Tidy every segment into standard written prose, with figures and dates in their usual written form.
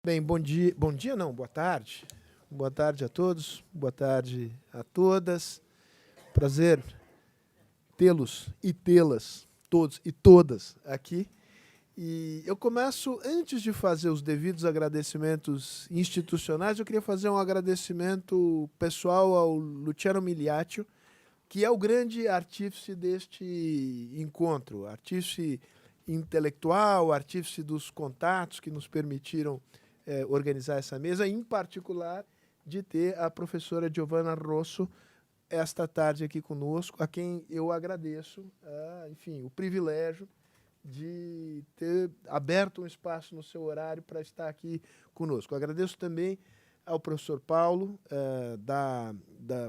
Bem, bom dia não, boa tarde. Boa tarde a todos, boa tarde a todas. Prazer tê-los e tê-las, todos e todas aqui. E eu começo, antes de fazer os devidos agradecimentos institucionais, eu queria fazer um agradecimento pessoal ao Luciano Miliaccio, que é o grande artífice deste encontro, artífice intelectual, artífice dos contatos que nos permitiram organizar essa mesa, em particular de ter a professora Giovanna Rosso esta tarde aqui conosco, a quem eu agradeço, enfim, o privilégio de ter aberto um espaço no seu horário para estar aqui conosco. Eu agradeço também ao professor Paulo, da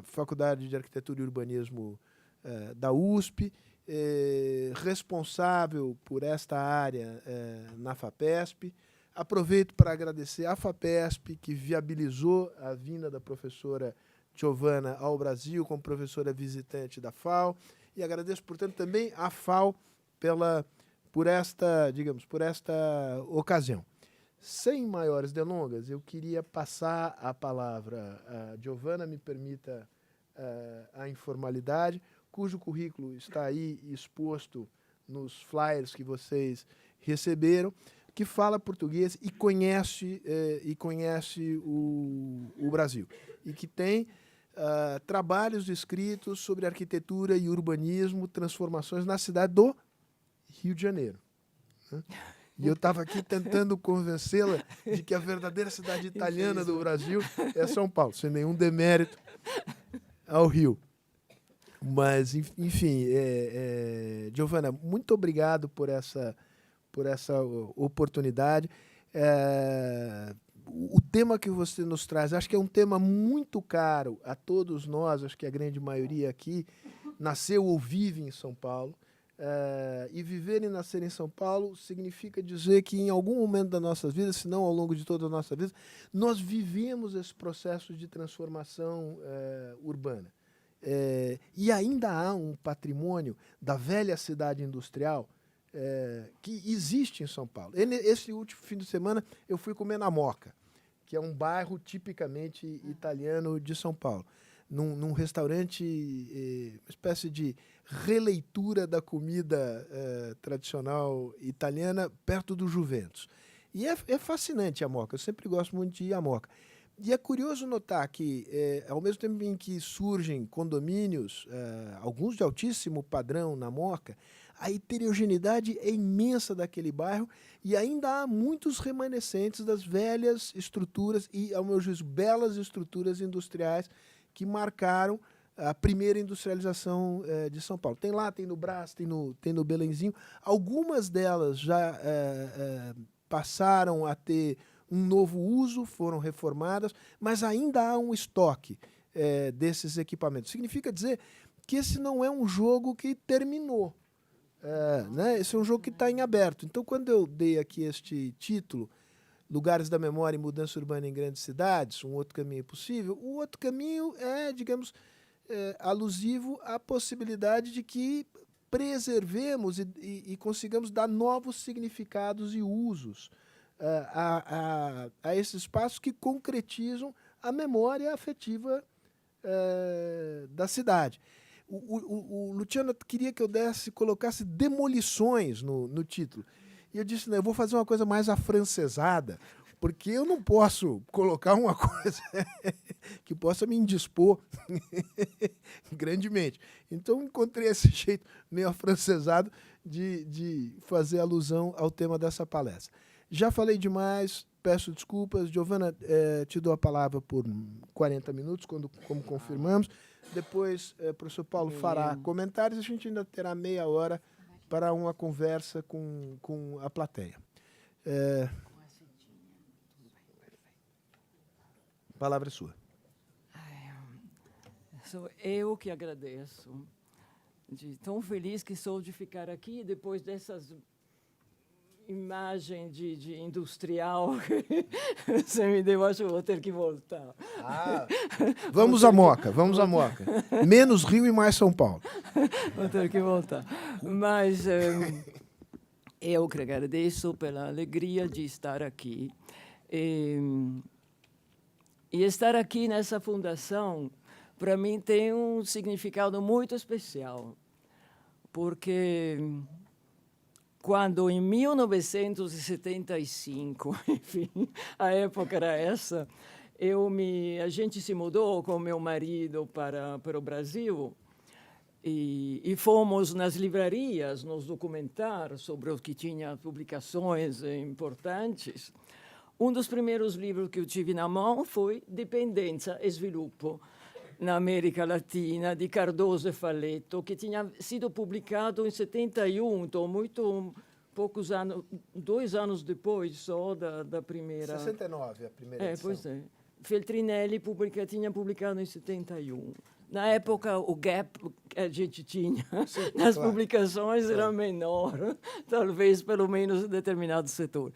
Faculdade de Arquitetura e Urbanismo da USP, responsável por esta área na FAPESP. Aproveito para agradecer à FAPESP, que viabilizou a vinda da professora Giovanna ao Brasil como professora visitante da FAO, e agradeço, portanto, também à FAO por esta ocasião. Sem maiores delongas, eu queria passar a palavra a Giovanna, me permita a informalidade, cujo currículo está aí exposto nos flyers que vocês receberam, que fala português e conhece o Brasil, e que tem trabalhos escritos sobre arquitetura e urbanismo, transformações na cidade do Rio de Janeiro, né? E eu estava aqui tentando convencê-la de que a verdadeira cidade italiana do Brasil é São Paulo, sem nenhum demérito ao Rio. Mas, enfim, Giovanna, muito obrigado por essa oportunidade. O tema que você nos traz, acho que é um tema muito caro a todos nós, acho que a grande maioria aqui nasceu ou vive em São Paulo. E viver e nascer em São Paulo significa dizer que em algum momento da nossa vida, se não ao longo de toda a nossa vida, nós vivemos esse processo de transformação urbana. E ainda há um patrimônio da velha cidade industrial que existe em São Paulo. Esse último fim de semana eu fui comer na Moca, que é um bairro tipicamente italiano de São Paulo, num restaurante, uma espécie de releitura da comida tradicional italiana perto do Juventus. E é fascinante a Moca, eu sempre gosto muito de ir à Moca. E é curioso notar que, ao mesmo tempo em que surgem condomínios, alguns de altíssimo padrão na Moca, a heterogeneidade é imensa daquele bairro e ainda há muitos remanescentes das velhas estruturas e, ao meu juízo, belas estruturas industriais que marcaram a primeira industrialização de São Paulo. Tem lá, tem no Brás, tem no Belenzinho. Algumas delas já passaram a ter um novo uso, foram reformadas, mas ainda há um estoque desses equipamentos. Significa dizer que esse não é um jogo que terminou. Né? Esse é um jogo que está em aberto. Então, quando eu dei aqui este título, Lugares da Memória e Mudança Urbana em Grandes Cidades, um outro caminho possível, o outro caminho é, digamos, alusivo à possibilidade de que preservemos e consigamos dar novos significados e usos a esses espaços que concretizam a memória afetiva da cidade. O Luciano queria que eu colocasse demolições no título. E eu disse, não, eu vou fazer uma coisa mais afrancesada, porque eu não posso colocar uma coisa que possa me indispor grandemente. Então, encontrei esse jeito meio afrancesado de fazer alusão ao tema dessa palestra. Já falei demais, peço desculpas. Giovanna, te dou a palavra por 40 minutos, como confirmamos. Depois, o professor Paulo fará comentários. A gente ainda terá meia hora para uma conversa com a plateia. A palavra é sua. Sou eu que agradeço. Tão feliz que sou de ficar aqui depois dessas imagens de industrial. Você me deu, acho que vou ter que voltar. Vamos à Moca, vamos à Moca. Menos Rio e mais São Paulo. Vou ter que voltar. Mas eu que agradeço pela alegria de estar aqui. E estar aqui nessa fundação, para mim, tem um significado muito especial, porque quando, em 1975, enfim, a época era essa, a gente se mudou com meu marido para o Brasil e fomos nas livrarias nos documentar sobre o que tinha publicações importantes. Um dos primeiros livros que eu tive na mão foi Dependência e Sviluppo na América Latina, de Cardoso e Falletto, que tinha sido publicado em 71, então poucos anos, 2 anos depois só da primeira... 69, a primeira edição. Pois é. Feltrinelli tinha publicado em 71. Na época, o gap que a gente tinha nas publicações era menor, talvez pelo menos em determinado setor.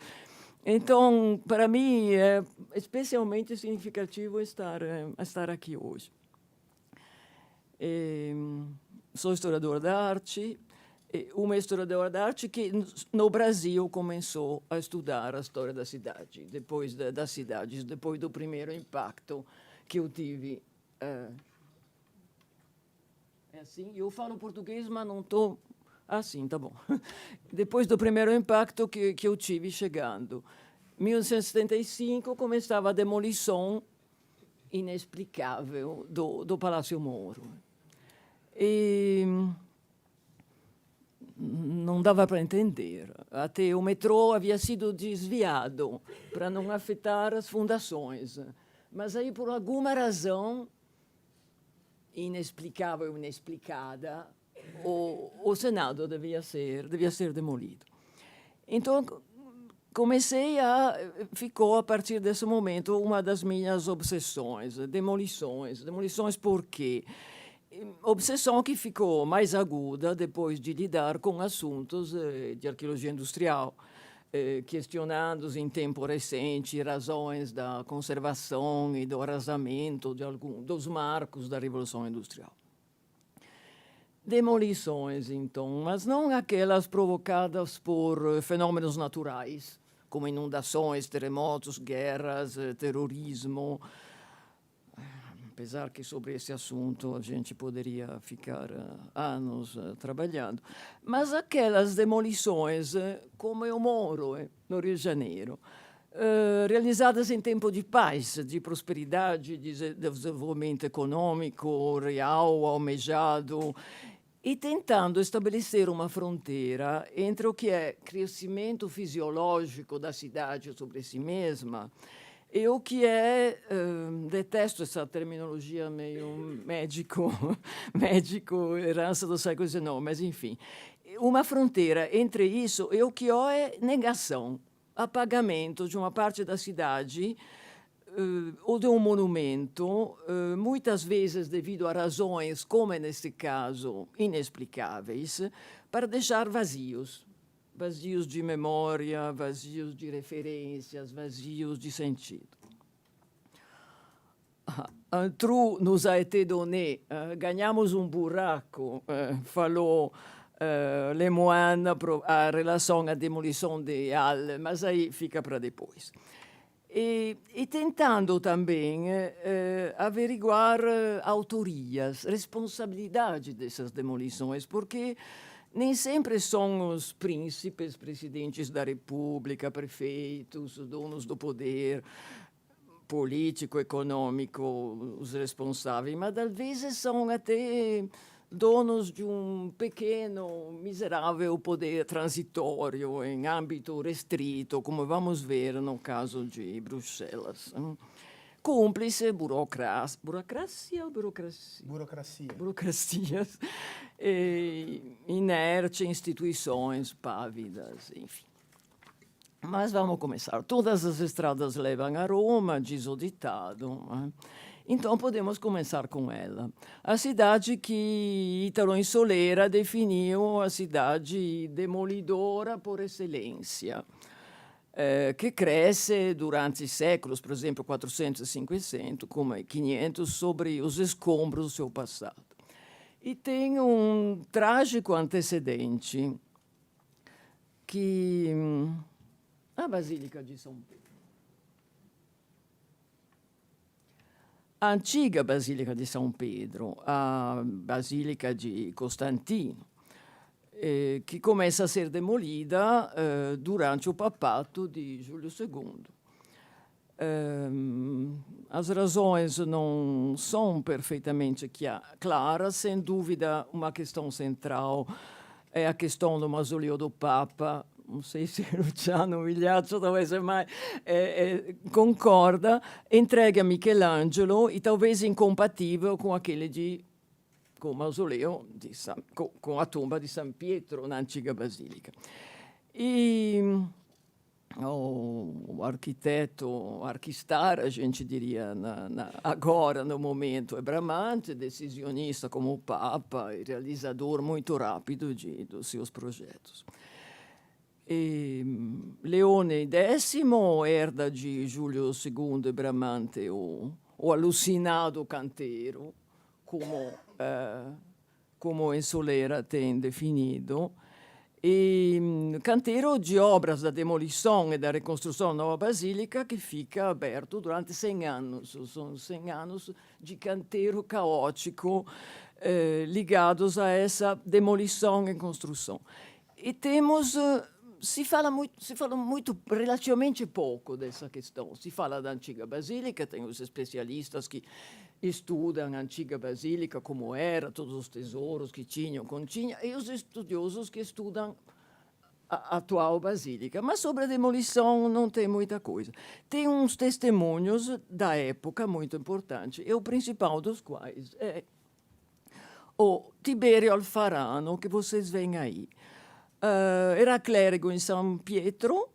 Então, para mim, é especialmente significativo estar aqui hoje. Sou historiador da arte, uma historiadora da arte que, no Brasil, começou a estudar a história da cidade, depois das cidades, depois do primeiro impacto que eu tive. É assim? Eu falo português, mas não estou... Sim, tá bom. Depois do primeiro impacto que eu tive chegando. Em 1975, começava a demolição inexplicável do Palácio Moro. E não dava para entender. Até o metrô havia sido desviado para não afetar as fundações. Mas aí, por alguma razão inexplicável, inexplicada, o Senado devia ser demolido. Então, ficou a partir desse momento uma das minhas obsessões, demolições. Demolições por quê? Obsessão que ficou mais aguda depois de lidar com assuntos de arqueologia industrial, questionando em tempo recente razões da conservação e do arrasamento dos marcos da Revolução Industrial. Demolições, então, mas não aquelas provocadas por fenômenos naturais, como inundações, terremotos, guerras, terrorismo. Apesar que sobre esse assunto a gente poderia ficar anos trabalhando. Mas aquelas demolições, como eu moro no Rio de Janeiro, realizadas em tempo de paz, de prosperidade, de desenvolvimento econômico real, almejado, e tentando estabelecer uma fronteira entre o que é crescimento fisiológico da cidade sobre si mesma e o que é, detesto essa terminologia meio médico, herança do século XIX, mas enfim, uma fronteira entre isso e o que é negação, apagamento de uma parte da cidade ou de um monumento, muitas vezes devido a razões, como é neste caso, inexplicáveis, para deixar vazios de memória, vazios de referências, vazios de sentido. Un trou nous a été donné, ganhamos um buraco, falou Lemoine, a relação à demolição de Halle, mas aí fica para depois. E tentando também averiguar autorias, responsabilidade dessas demolições, porque nem sempre são os príncipes, presidentes da República, prefeitos, donos do poder político, econômico, os responsáveis, mas às vezes são até donos de um pequeno, miserável poder transitório em âmbito restrito, como vamos ver no caso de Bruxelas. Cúmplice, burocracia ou burocracia? Burocracias, inerte, instituições pávidas, enfim. Mas vamos começar. Todas as estradas levam a Roma, diz o ditado. Então, podemos começar com ela. A cidade que Ítalo Insolera definiu a cidade demolidora por excelência, que cresce durante séculos, por exemplo, 400 e 500, como 500, sobre os escombros do seu passado. E tem um trágico antecedente que... a Basílica de São Pedro. a antiga Basílica de São Pedro, a Basílica de Costantino, que começa a ser demolida durante o papato de Júlio II. As razões não são perfeitamente claras, sem dúvida uma questão central é a questão do mausoleu do Papa. Não sei se Luciano Migliaccio talvez mais concorda, entregue a Michelangelo e talvez incompatível com aquele com o mausoleu, com a tomba de San Pietro na antiga Basílica. E o arquiteto, o arquistar, a gente diria agora, no momento, é Bramante, decisionista como o Papa e realizador muito rápido dos seus projetos. E Leone X herda de Giulio II e Bramante o alucinado canteiro, como Ensolera tem definido, e canteiro de obras da demolição e da reconstrução da nova basílica que fica aberto durante 100 anos. São 100 anos de canteiro caótico ligados a essa demolição e construção. E temos... Se fala muito, relativamente pouco dessa questão. Se fala da antiga Basílica, tem os especialistas que estudam a antiga Basílica, como era, todos os tesouros que continha, e os estudiosos que estudam a atual Basílica. Mas sobre a demolição não tem muita coisa. Tem uns testemunhos da época muito importantes, e o principal dos quais é o Tiberio Alfarano, que vocês veem aí. Era clérigo em San Pietro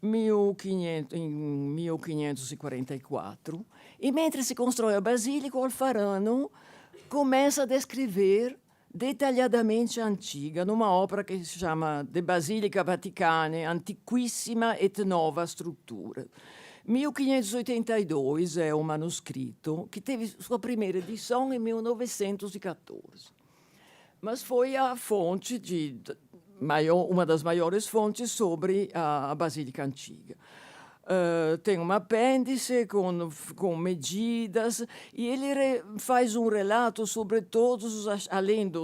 em 1544 e mentre si constrói a Basílica, o Alfarano começa a descrever detalhadamente a antiga numa opera che si chiama De Basilica Vaticane, Antiquissima et Nova Struttura. 1582 è un manoscritto che teve sua primeira edição em 1914. Mas foi a fonte uma das maiores fontes sobre a Basílica Antiga. Tem um apêndice com medidas e ele faz um relato sobre todos os, além de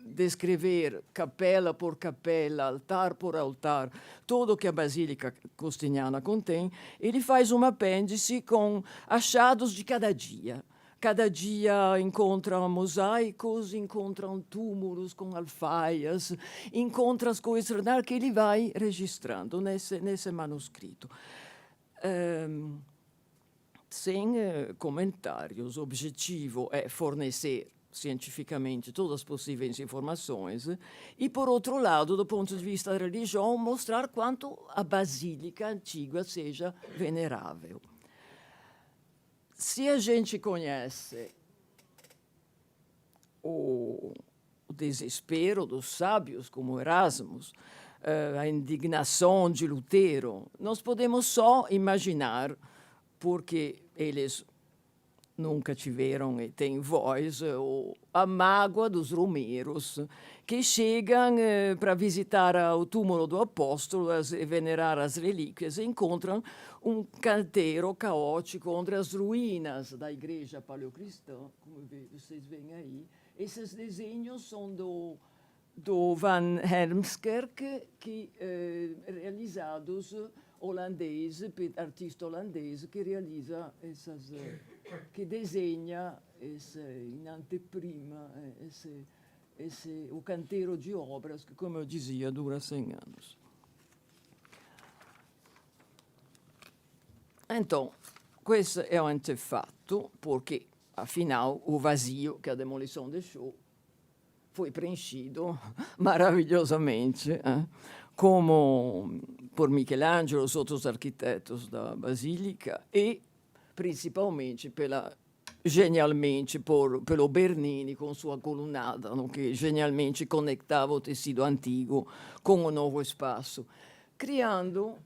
descrever capela por capela, altar por altar, tudo que a Basílica Costiniana contém, ele faz um apêndice com achados de cada dia. Cada dia encontram mosaicos, encontram túmulos com alfaias, encontra as coisas extraordinárias que ele vai registrando nesse manuscrito. Sem comentários. O objetivo é fornecer cientificamente todas as possíveis informações e, por outro lado, do ponto de vista da religião, mostrar quanto a Basílica Antiga seja venerável. Se a gente conhece o desespero dos sábios, como Erasmus, a indignação de Lutero, nós podemos só imaginar, porque eles nunca tiveram e têm voz, a mágoa dos romeiros, que chegam para visitar o túmulo do apóstolo e venerar as relíquias e encontram um canteiro caótico entre as ruínas da igreja paleocristã, como vocês veem aí. Esses desenhos são do Van Hermskerk, realizados artista holandês que realiza que desenha em anteprima o canteiro de obras que, como eu dizia, dura 100 anos. Então, questo è un antefatto, porque, afinal, o vazio que a demolição deixou foi preenchido maravilhosamente, como por Michelangelo, os outros arquitetos da Basílica e, principalmente, genialmente pelo Bernini com sua colunada, no? Que genialmente conectava o tecido antigo com o novo espaço, criando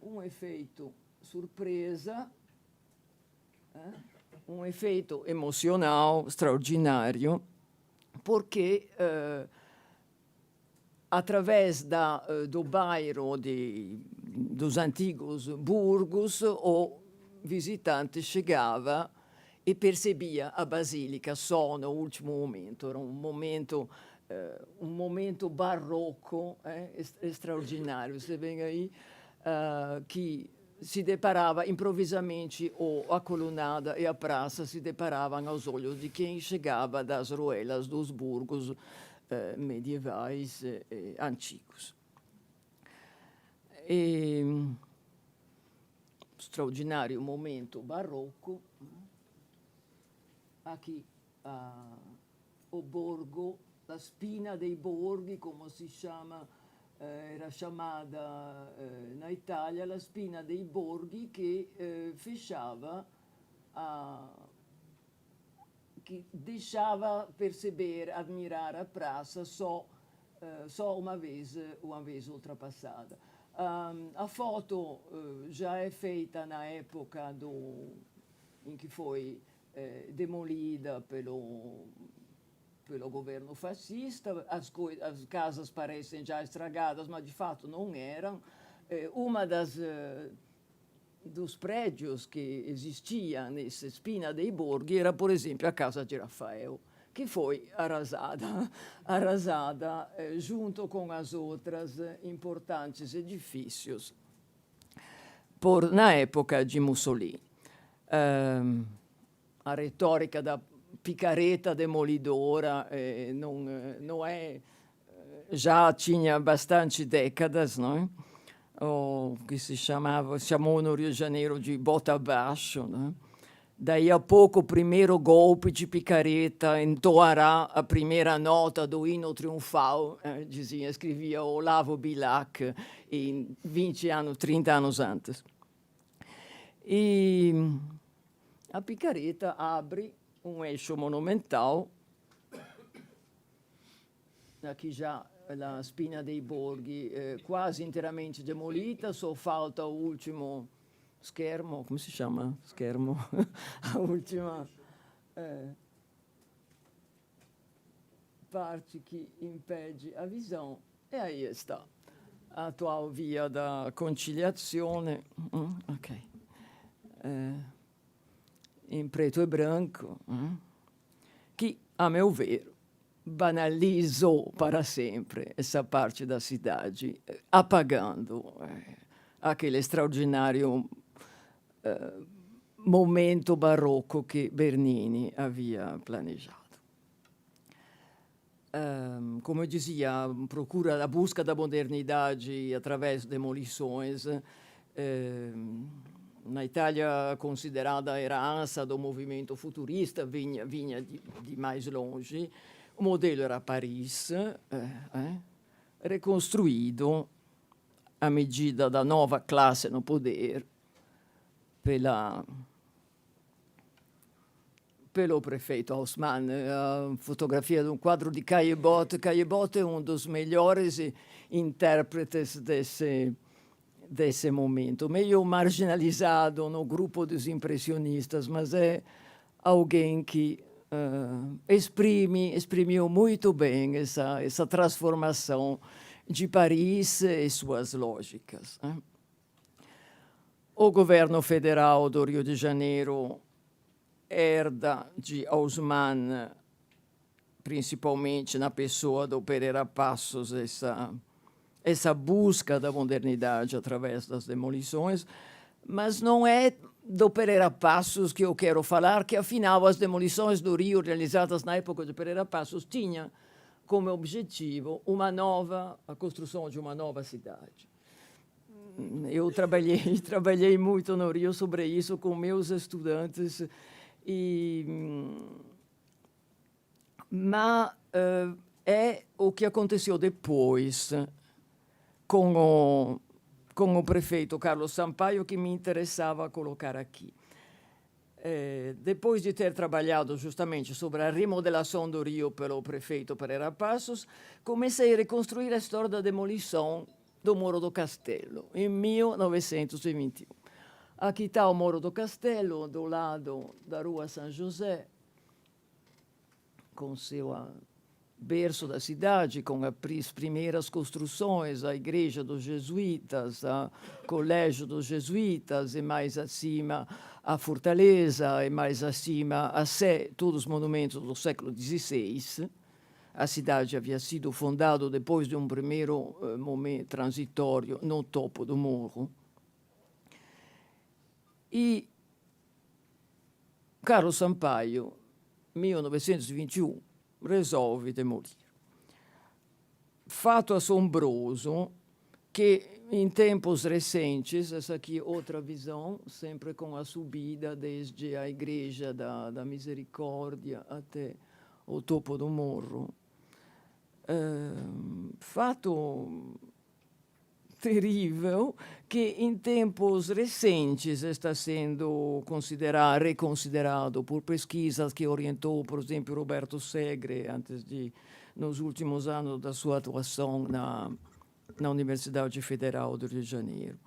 um efeito surpresa, um efeito emocional extraordinário, porque através do bairro dos antigos burgos, o visitante chegava e percebia a Basílica só no último momento. Era um momento barroco extraordinário. Você vê aí que se deparava improvvisamente a colunada e a praça se deparavam aos olhos de quem chegava das ruelas dos burgos medievais antigos. Straordinario momento barroco. Aqui o borgo, la spina dei borghi, come si chiama, era chamada na Itália la spina dei borghi, che fechava, que deixava perceber, admirar a praça só uma vez ultrapassada. A foto já é feita na época em que foi demolida pelo governo fascista. As casas parecem já estragadas, mas de fato não eram. Uma dos prédios que existia nessa spina dei borghi era, por exemplo, a casa de Rafael, que foi arrasada junto com as outras importantes edifícios na época de Mussolini. A retórica da picareta demolidora não é, já tinha bastante décadas, não é? O que chamou no Rio de Janeiro de bota abaixo, né? Daí a pouco o primeiro golpe de picareta entoará a primeira nota do hino triunfal, escrevia Olavo Bilac, 30 anos antes. E a picareta abre um eixo monumental, aqui já a spina dei borghi quase inteiramente demolita, só falta o último schermo, come si chiama? Schermo, a última parte que impede a visão. E aí está a atual via da Conciliazione, ok, em preto e branco, que, a meu ver, banalizou para sempre essa parte da cidade, apagando aquele extraordinário momento barroco que Bernini havia planejado. Como eu dizia, a busca da modernidade através de demolições, na Itália considerada a herança do movimento futurista, vinha de mais longe. O modelo era Paris, reconstruído à medida da nova classe no poder pelo prefeito Haussmann. A fotografia de um quadro de Caillebotte. Caillebotte é um dos melhores intérpretes desse momento, meio marginalizado no grupo dos impressionistas, mas é alguém que exprimiu muito bem essa transformação de Paris e suas lógicas. O governo federal do Rio de Janeiro herda de Haussmann, principalmente na pessoa do Pereira Passos, essa busca da modernidade através das demolições, mas não é do Pereira Passos que eu quero falar, que afinal as demolições do Rio realizadas na época de Pereira Passos tinham como objetivo a construção de uma nova cidade. Eu trabalhei muito no Rio sobre isso com meus estudantes, mas é o que aconteceu depois com o prefeito Carlos Sampaio que me interessava colocar aqui. Depois de ter trabalhado justamente sobre a remodelação do Rio pelo prefeito Pereira Passos, comecei a reconstruir a história da demolição do Muro do Castelo, em 1921. Aqui está o Muro do Castelo, do lado da Rua São José, com berço da cidade, com as primeiras construções, a igreja dos jesuítas, o colégio dos jesuítas, e mais acima a fortaleza, e mais acima a Sé, todos os monumentos do século XVI. A cidade havia sido fundada depois de um primeiro momento transitório no topo do morro. E Carlos Sampaio, 1921, resolve demolir. Fato assombroso que em tempos recentes, essa aqui é outra visão, sempre com a subida desde a Igreja da Misericórdia até o topo do morro. Fato terrível que em tempos recentes está sendo reconsiderado por pesquisas que orientou, por exemplo, Roberto Segre, nos últimos anos da sua atuação na Universidade Federal do Rio de Janeiro.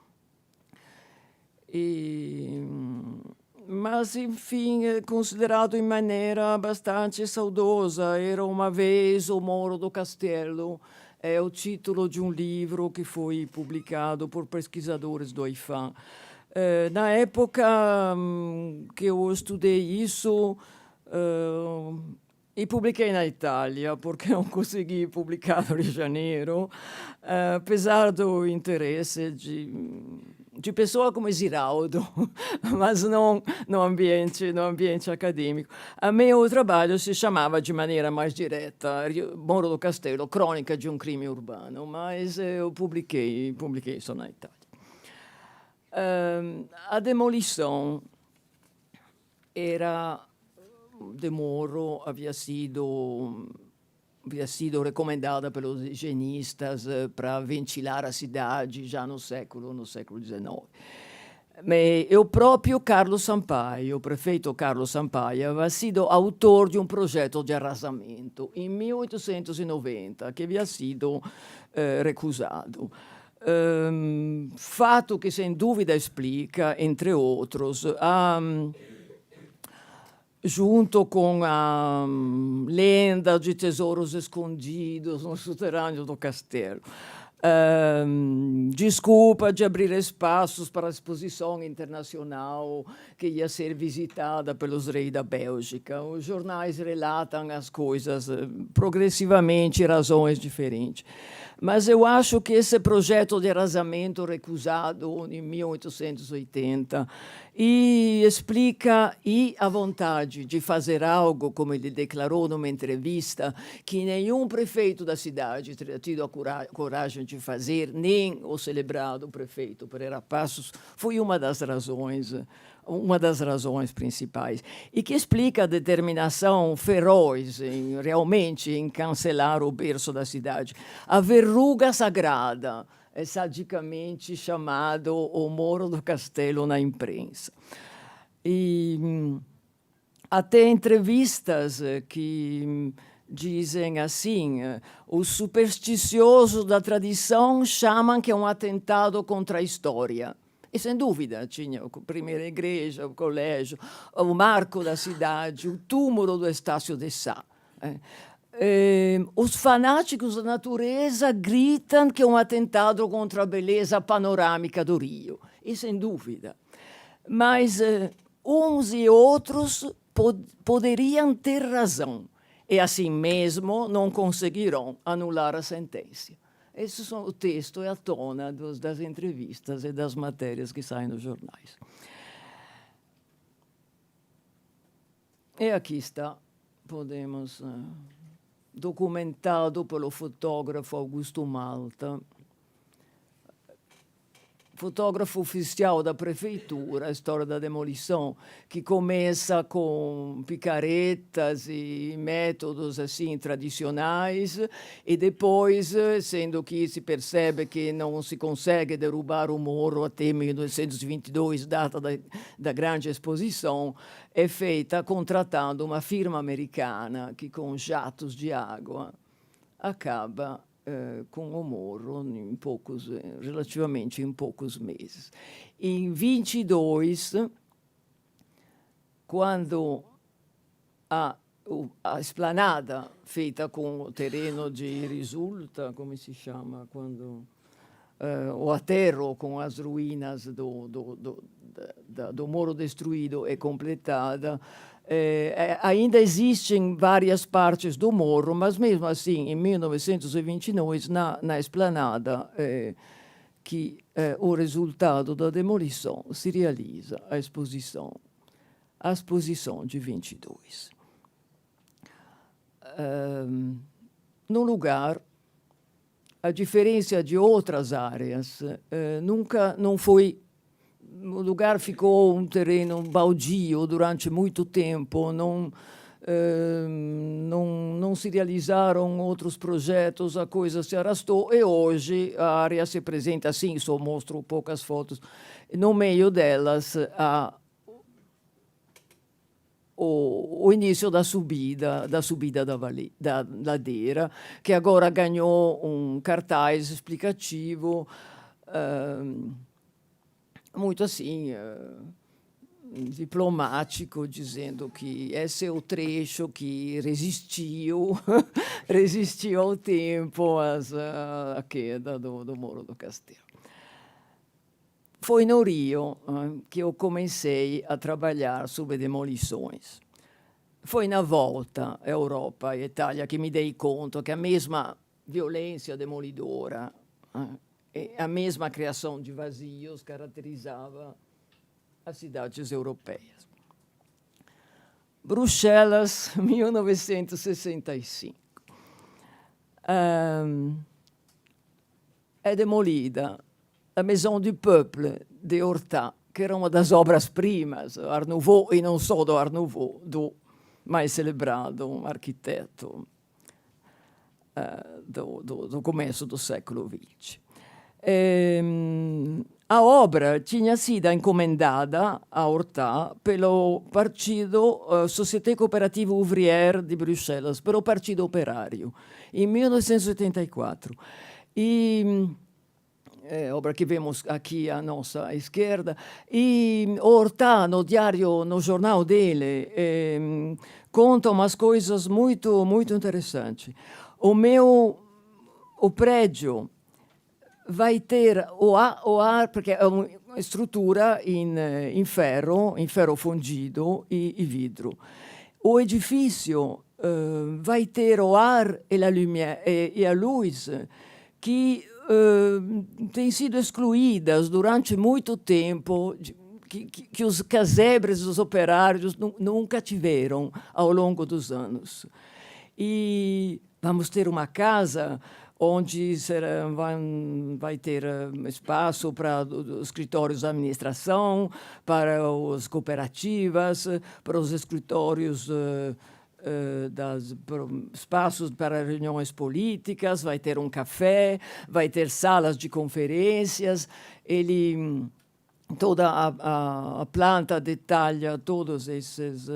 Mas, enfim, é considerado em maneira bastante saudosa. Era uma vez o Morro do Castelo, é o título de um livro que foi publicado por pesquisadores do IPHAN. Na época que eu estudei isso, e publiquei na Itália, porque não consegui publicar no Rio de Janeiro, apesar do interesse de pessoa como Ziraldo, mas não no ambiente acadêmico. Meu trabalho se chamava de maneira mais direta Morro do Castelo, Crônica de um Crime Urbano, mas eu publiquei isso na Itália. A demolição de Morro havia sido recomendada pelos higienistas para ventilar a cidade já no século XIX. Mas o próprio Carlos Sampaio, o prefeito Carlos Sampaio, havia sido autor de um projeto de arrasamento em 1890, que havia sido recusado. Fato que, sem dúvida, explica, entre outros, junto com a lenda de tesouros escondidos no soterrâneo do castelo. Desculpa de abrir espaços para a exposição internacional que ia ser visitada pelos reis da Bélgica. Os jornais relatam as coisas progressivamente, razões diferentes. Mas eu acho que esse projeto de arrasamento recusado em 1880 explica a vontade de fazer algo, como ele declarou numa entrevista, que nenhum prefeito da cidade teria tido a coragem de fazer, nem o celebrado prefeito Pereira Passos, foi uma das razões principais, e que explica a determinação feroz realmente em cancelar o berço da cidade. A verruga sagrada é sadicamente chamado o Morro do Castelo na imprensa. E até entrevistas que dizem assim, os supersticiosos da tradição chamam que é um atentado contra a história. E, sem dúvida, tinha a primeira igreja, o colégio, o marco da cidade, o túmulo do Estácio de Sá. Os fanáticos da natureza gritam que é um atentado contra a beleza panorâmica do Rio. E, sem dúvida. Mas uns e outros poderiam ter razão. E, assim mesmo, não conseguirão anular a sentença. Esses são o texto e a tona das entrevistas e das matérias que saem nos jornais. E aqui está, podemos, documentado pelo fotógrafo Augusto Malta, fotógrafo oficial da prefeitura, a história da demolição, que começa com picaretas e métodos assim tradicionais, e depois, sendo que se percebe que não se consegue derrubar o morro até 1922, data da grande exposição, é feita contratando uma firma americana que, com jatos de água, acaba com o morro relativamente em poucos meses. Em 22, quando a esplanada feita com o terreno de risulta, come si chiama quando o aterro com as ruínas do muro destruído é completada. Ainda existem várias partes do morro, mas mesmo assim, em 1929, na esplanada, que o resultado da demolição se realiza a exposição de 22. No lugar, a diferença de outras áreas, nunca não foi. O lugar ficou um terreno baldio durante muito tempo, não se realizaram outros projetos, a coisa se arrastou e hoje a área se apresenta assim, só mostro poucas fotos. No meio delas, o início da subida da ladeira, que agora ganhou um cartaz explicativo, muito assim, diplomático, dizendo que esse é o trecho que resistiu ao tempo, à queda do Muro do Castelo. Foi no Rio que eu comecei a trabalhar sobre demolições. Foi na volta à Europa e Itália que me dei conta que a mesma violência demolidora e a mesma criação de vazios caracterizava as cidades europeias. Bruxelas, 1965. É demolida a Maison du Peuple de Horta, que era uma das obras-primas, Art Nouveau, e não só do Art Nouveau, do mais celebrado arquiteto do começo do século XX. A obra tinha sido encomendada a Horta pelo Partido Société Coopérative Ouvrière de Bruxelas, pelo Partido Operário, em 1984. E obra que vemos aqui à nossa esquerda, e Horta, no jornal dele, conta umas coisas muito, muito interessantes. O prédio vai ter o ar, porque é uma estrutura em ferro fundido e vidro. O edifício vai ter o ar e a luz que têm sido excluídas durante muito tempo, que os casebres dos operários nunca tiveram ao longo dos anos. E vamos ter uma casa onde vai ter espaço para os escritórios da administração, para as cooperativas, para os escritórios, espaços para reuniões políticas, vai ter um café, vai ter salas de conferências. Toda a planta detalha todos esses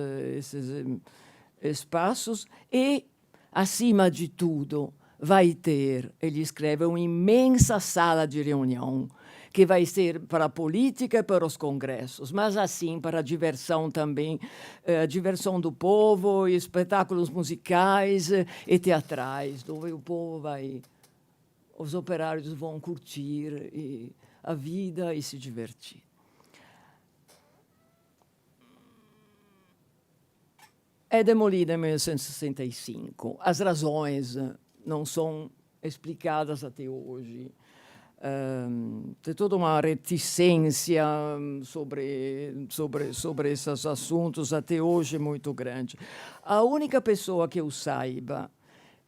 espaços e, acima de tudo, vai ter, ele escreve, uma imensa sala de reunião que vai ser para a política e para os congressos, mas assim para a diversão também, a diversão do povo, e espetáculos musicais e teatrais, onde o povo os operários vão curtir a vida e se divertir. É demolida em 1965. As razões não são explicadas até hoje. Tem toda uma reticência sobre esses assuntos até hoje muito grande. A única pessoa que eu saiba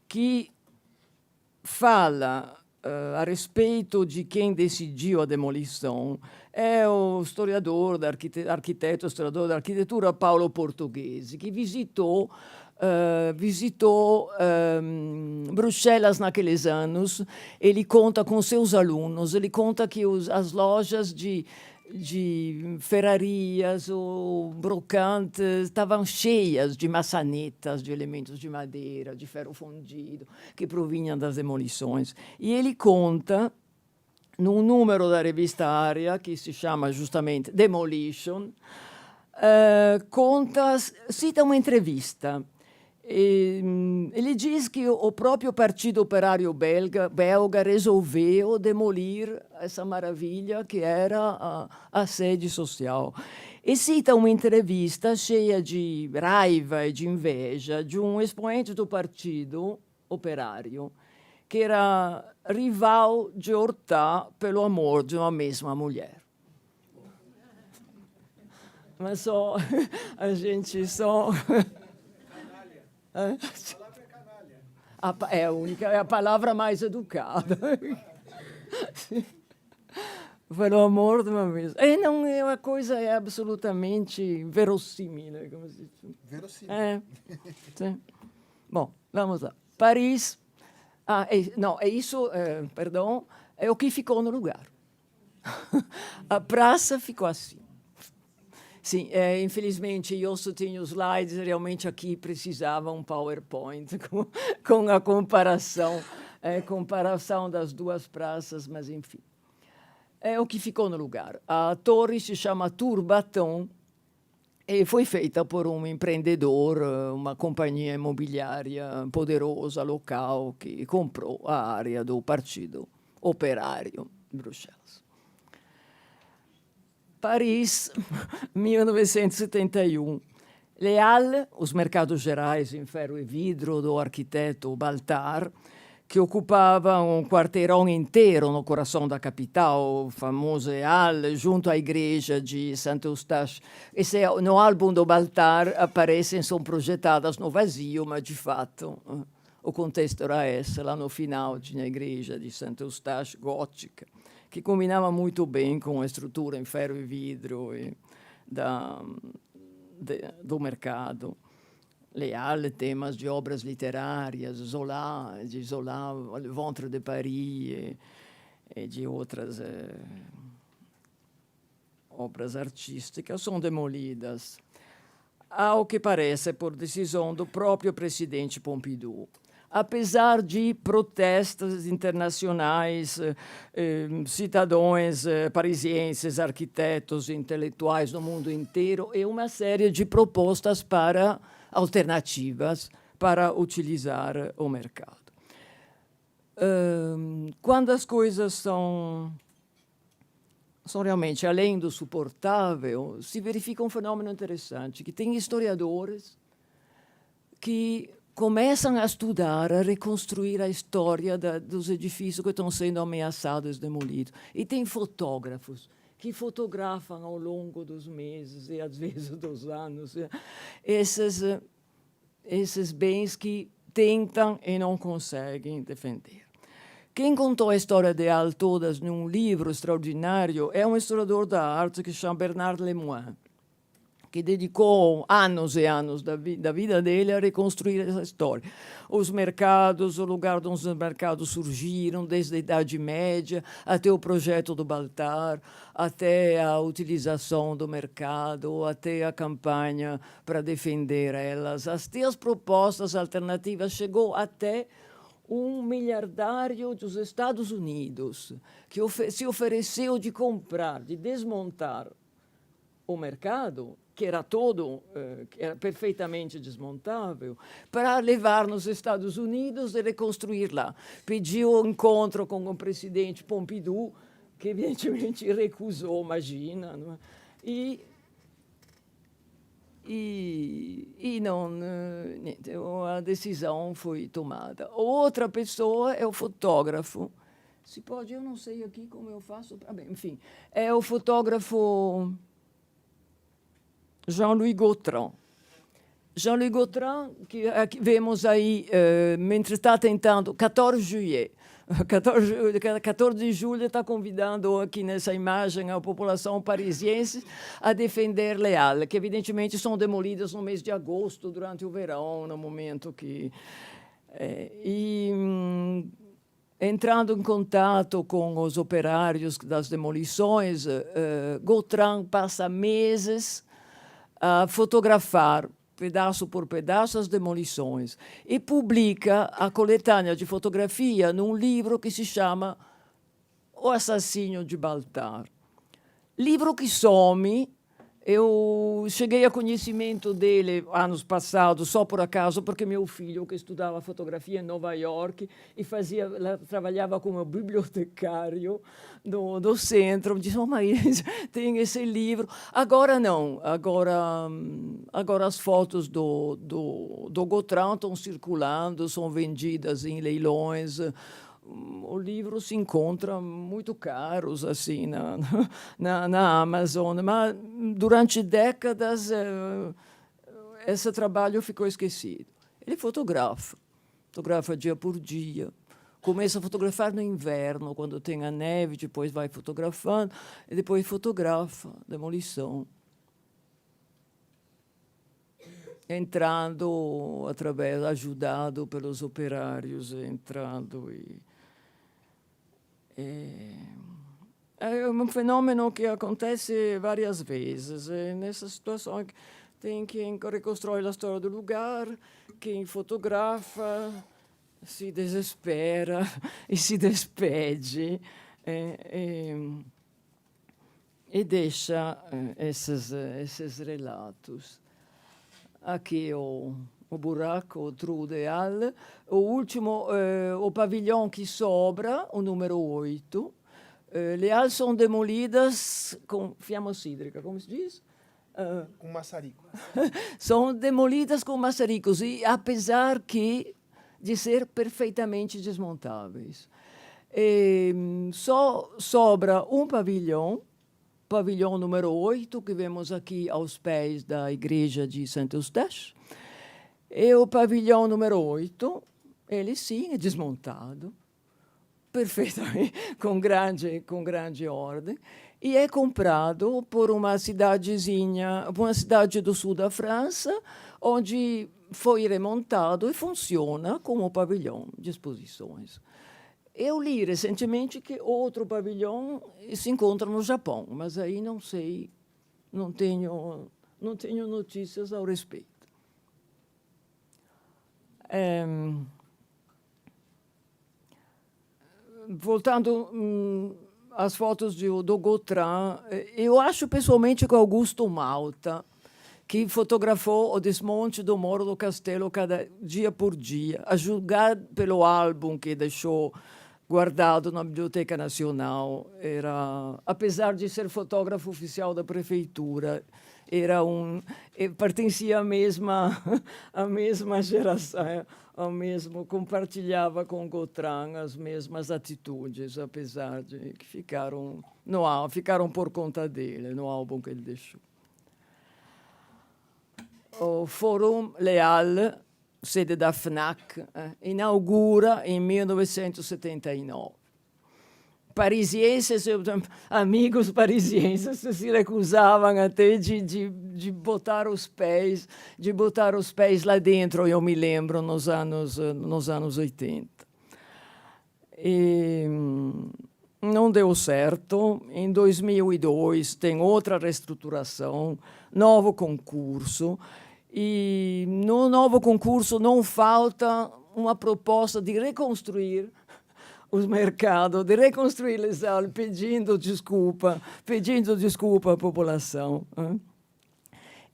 que fala a respeito de quem decidiu a demolição é o historiador, historiador da arquitetura Paulo Portuguese, que visitou Bruxelas naqueles anos. Ele conta com seus alunos, ele conta que as lojas de ferrarias ou brocantes estavam cheias de maçanetas, de elementos de madeira, de ferro fundido, que provinham das demolições. E ele conta, num número da revista Área, que se chama justamente Demolition, cita uma entrevista Ele diz que o próprio Partido Operário belga resolveu demolir essa maravilha que era a sede social. E cita uma entrevista cheia de raiva e de inveja de um expoente do Partido Operário, que era rival de Hortá pelo amor de uma mesma mulher. Mas só a gente só... A palavra é canalha. É a única, é a palavra mais educada. Pelo amor de uma vez. E não é uma coisa absolutamente verossímil. Né? Como se diz. Verossímil. Sim. Bom, vamos lá. Paris. Não, é isso, perdão, é o que ficou no lugar. A praça ficou assim. Sim, infelizmente eu só tenho slides, realmente aqui precisava um PowerPoint com a comparação das duas praças, mas enfim. É o que ficou no lugar. A torre se chama Tour Baton e foi feita por um empreendedor, uma companhia imobiliária poderosa local que comprou a área do Partido Operário de Bruxelas. Paris, 1971. Le Halles, os mercados gerais em ferro e vidro do arquiteto Baltar, que ocupava um quarteirão inteiro no coração da capital, o famoso Halles, junto à igreja de Saint-Eustache. No álbum do Baltar aparecem, são projetadas no vazio, mas de fato o contexto era esse. Lá no final tinha a igreja de Saint-Eustache, gótica, que combinava muito bem com a estrutura em ferro e vidro do mercado. Le Halles, temas de obras literárias, Zola, Le Ventre de Paris e de outras obras artísticas são demolidas, ao que parece por decisão do próprio presidente Pompidou. Apesar de protestos internacionais, cidadãos parisienses, arquitetos, intelectuais no mundo inteiro, e uma série de propostas para alternativas para utilizar o mercado. Quando as coisas são realmente além do suportável, se verifica um fenômeno interessante, que tem historiadores que começam a estudar, a reconstruir a história dos edifícios que estão sendo ameaçados e demolidos. E tem fotógrafos que fotografam ao longo dos meses e, às vezes, dos anos, esses bens que tentam e não conseguem defender. Quem contou a história de Halles todas num livro extraordinário é um historiador da arte que se chama Bernard Lemoine, que dedicou anos e anos da vida dele a reconstruir essa história. Os mercados, o lugar onde os mercados surgiram, desde a Idade Média até o projeto do Baltar, até a utilização do mercado, até a campanha para defender elas, até as propostas alternativas, chegou até um miliardário dos Estados Unidos que se ofereceu de comprar, de desmontar o mercado, que era que era perfeitamente desmontável, para levar nos Estados Unidos e reconstruir lá. Pediu um encontro com o presidente Pompidou, que evidentemente recusou, imagina, não é? E não, a decisão foi tomada. Outra pessoa é o fotógrafo. Se pode, eu não sei aqui como eu faço. Bem, enfim, é o fotógrafo Jean-Louis Gautran. Jean-Louis Gautran, que vemos aí, mentre está tentando, 14 de julho está convidando aqui nessa imagem a população parisiense a defender Le Halles, que evidentemente são demolidas no mês de agosto, durante o verão, no momento que... entrando em contato com os operários das demolições, Gautran passa meses a fotografar, pedaço por pedaço, as demolições, e publica a coletânea de fotografia num livro que se chama O Assassino de Baltar. Livro que some Eu cheguei a conhecimento dele anos passados, só por acaso, porque meu filho, que estudava fotografia em Nova York e trabalhava como bibliotecário do centro, disse, oh, mas tem esse livro. Agora não, agora as fotos do Gautran estão circulando, são vendidas em leilões. O livro se encontra muito caros assim na Amazon, mas durante décadas esse trabalho ficou esquecido. Ele fotografa dia por dia, começa a fotografar no inverno, quando tem a neve, depois vai fotografando, e depois fotografa demolição. Entrando ajudado pelos operários, entrando é um fenômeno que acontece várias vezes. Nessa situação, tem quem reconstrói a história do lugar, quem fotografa, se desespera e se despede e deixa esses relatos. Aqui o buraco, o trou de Halle. O último, o pavilhão que sobra, o número 8. Le halles são demolidas com fiamma hídrica, como se diz? Com maçarico. São demolidas com maçaricos, e apesar de ser perfeitamente desmontáveis. Só sobra um pavilhão número 8, que vemos aqui aos pés da igreja de Saint-Eustache. E o pavilhão número 8, ele sim é desmontado, perfeitamente, com grande ordem, e é comprado por uma cidadezinha, uma cidade do sul da França, onde foi remontado e funciona como pavilhão de exposições. Eu li recentemente que outro pavilhão se encontra no Japão, mas aí não sei, não tenho notícias ao respeito. Voltando às fotos do Gautran, eu acho pessoalmente que Augusto Malta, que fotografou o desmonte do Muro do Castelo dia por dia, a julgar pelo álbum que deixou guardado na Biblioteca Nacional, apesar de ser fotógrafo oficial da prefeitura, pertencia à mesma geração, compartilhava com Gautran as mesmas atitudes, apesar de que ficaram por conta dele, no álbum que ele deixou. O Forum Le Halles, sede da FNAC, inaugura em 1979. Parisienses, amigos parisienses se recusavam até de botar os pés lá dentro, eu me lembro, nos anos 80. E não deu certo. Em 2002 tem outra reestruturação, novo concurso, e no novo concurso não falta uma proposta de reconstruir os mercados, de reconstruir les halles, pedindo desculpa à população.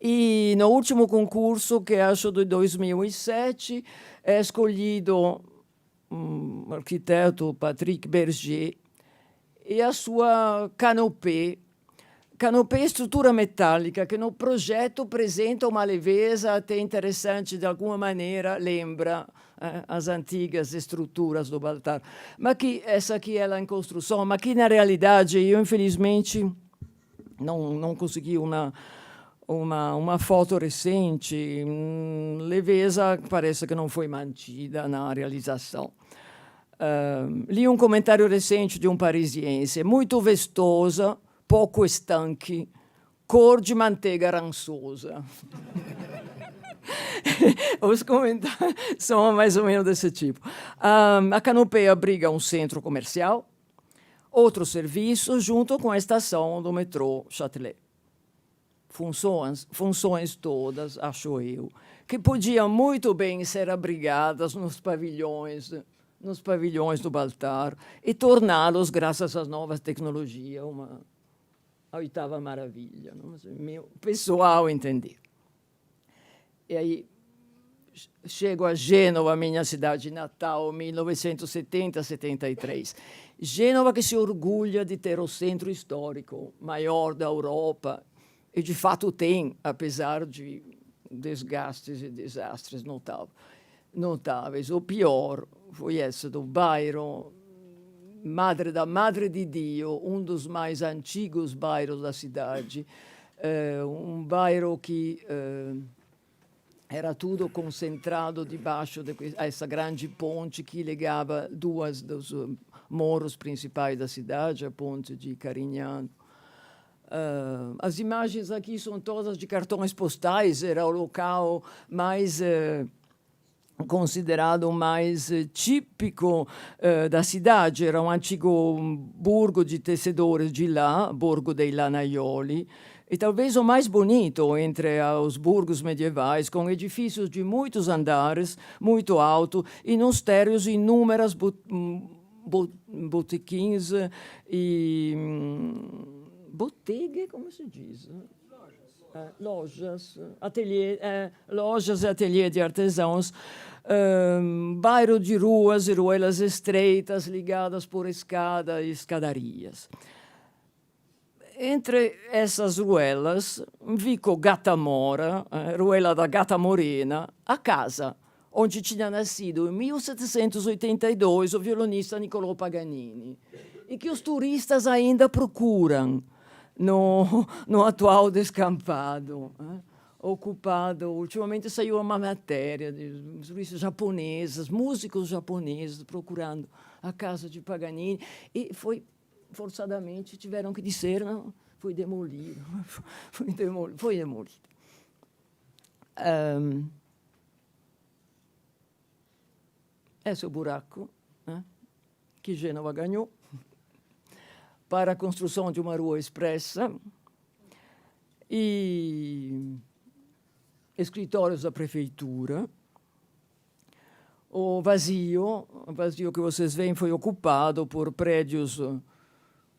E no último concurso, que acho de 2007, é escolhido um arquiteto, Patrick Berger, e a sua canopée. Canopée é estrutura metálica que no projeto apresenta uma leveza até interessante, de alguma maneira lembra as antigas estruturas do Baltar. Mas que essa aqui é ela em construção, mas que na realidade eu infelizmente não consegui uma foto recente. Leveza parece que não foi mantida na realização. Li um comentário recente de um parisiense, muito vestosa, pouco estanque, cor de manteiga rançosa. Os comentários são mais ou menos desse tipo. A canopée abriga um centro comercial, outro serviço, junto com a estação do metrô Châtelet. Funções todas, acho eu, que podiam muito bem ser abrigadas nos pavilhões do Baltar e torná-los, graças às novas tecnologias, a oitava maravilha, não? Meu pessoal entender. E aí chego a Gênova, minha cidade natal, 1970, 73. Gênova que se orgulha de ter o centro histórico maior da Europa, e de fato tem, apesar de desgastes e desastres notáveis. O pior foi esse do bairro da Madre de Dio, um dos mais antigos bairros da cidade, um bairro que era tudo concentrado debaixo dessa grande ponte que ligava duas dos morros principais da cidade, a ponte de Carignano. As imagens aqui são todas de cartões postais, era o local mais considerado mais típico da cidade, era um antigo burgo de tecedores de lã, Borgo dei Lanaioli, e talvez o mais bonito entre os burgos medievais, com edifícios de muitos andares, muito alto, e nos térreos inúmeras botequins e botteghe, como se diz? Lojas, lojas e ateliê de artesãos, bairro de ruas e ruelas estreitas ligadas por escada e escadarias. Entre essas ruelas, fico Gata Mora, ruela da Gata Morena, a casa onde tinha nascido em 1782 o violonista Niccolò Paganini, e que os turistas ainda procuram no atual descampado, ocupado. Ultimamente saiu uma matéria de turistas japoneses, músicos japoneses procurando a casa de Paganini, e forçadamente tiveram que dizer, não, foi demolido. Foi demolido. Esse é o buraco que Gênova ganhou para a construção de uma rua expressa e escritórios da prefeitura. O vazio que vocês veem foi ocupado por prédios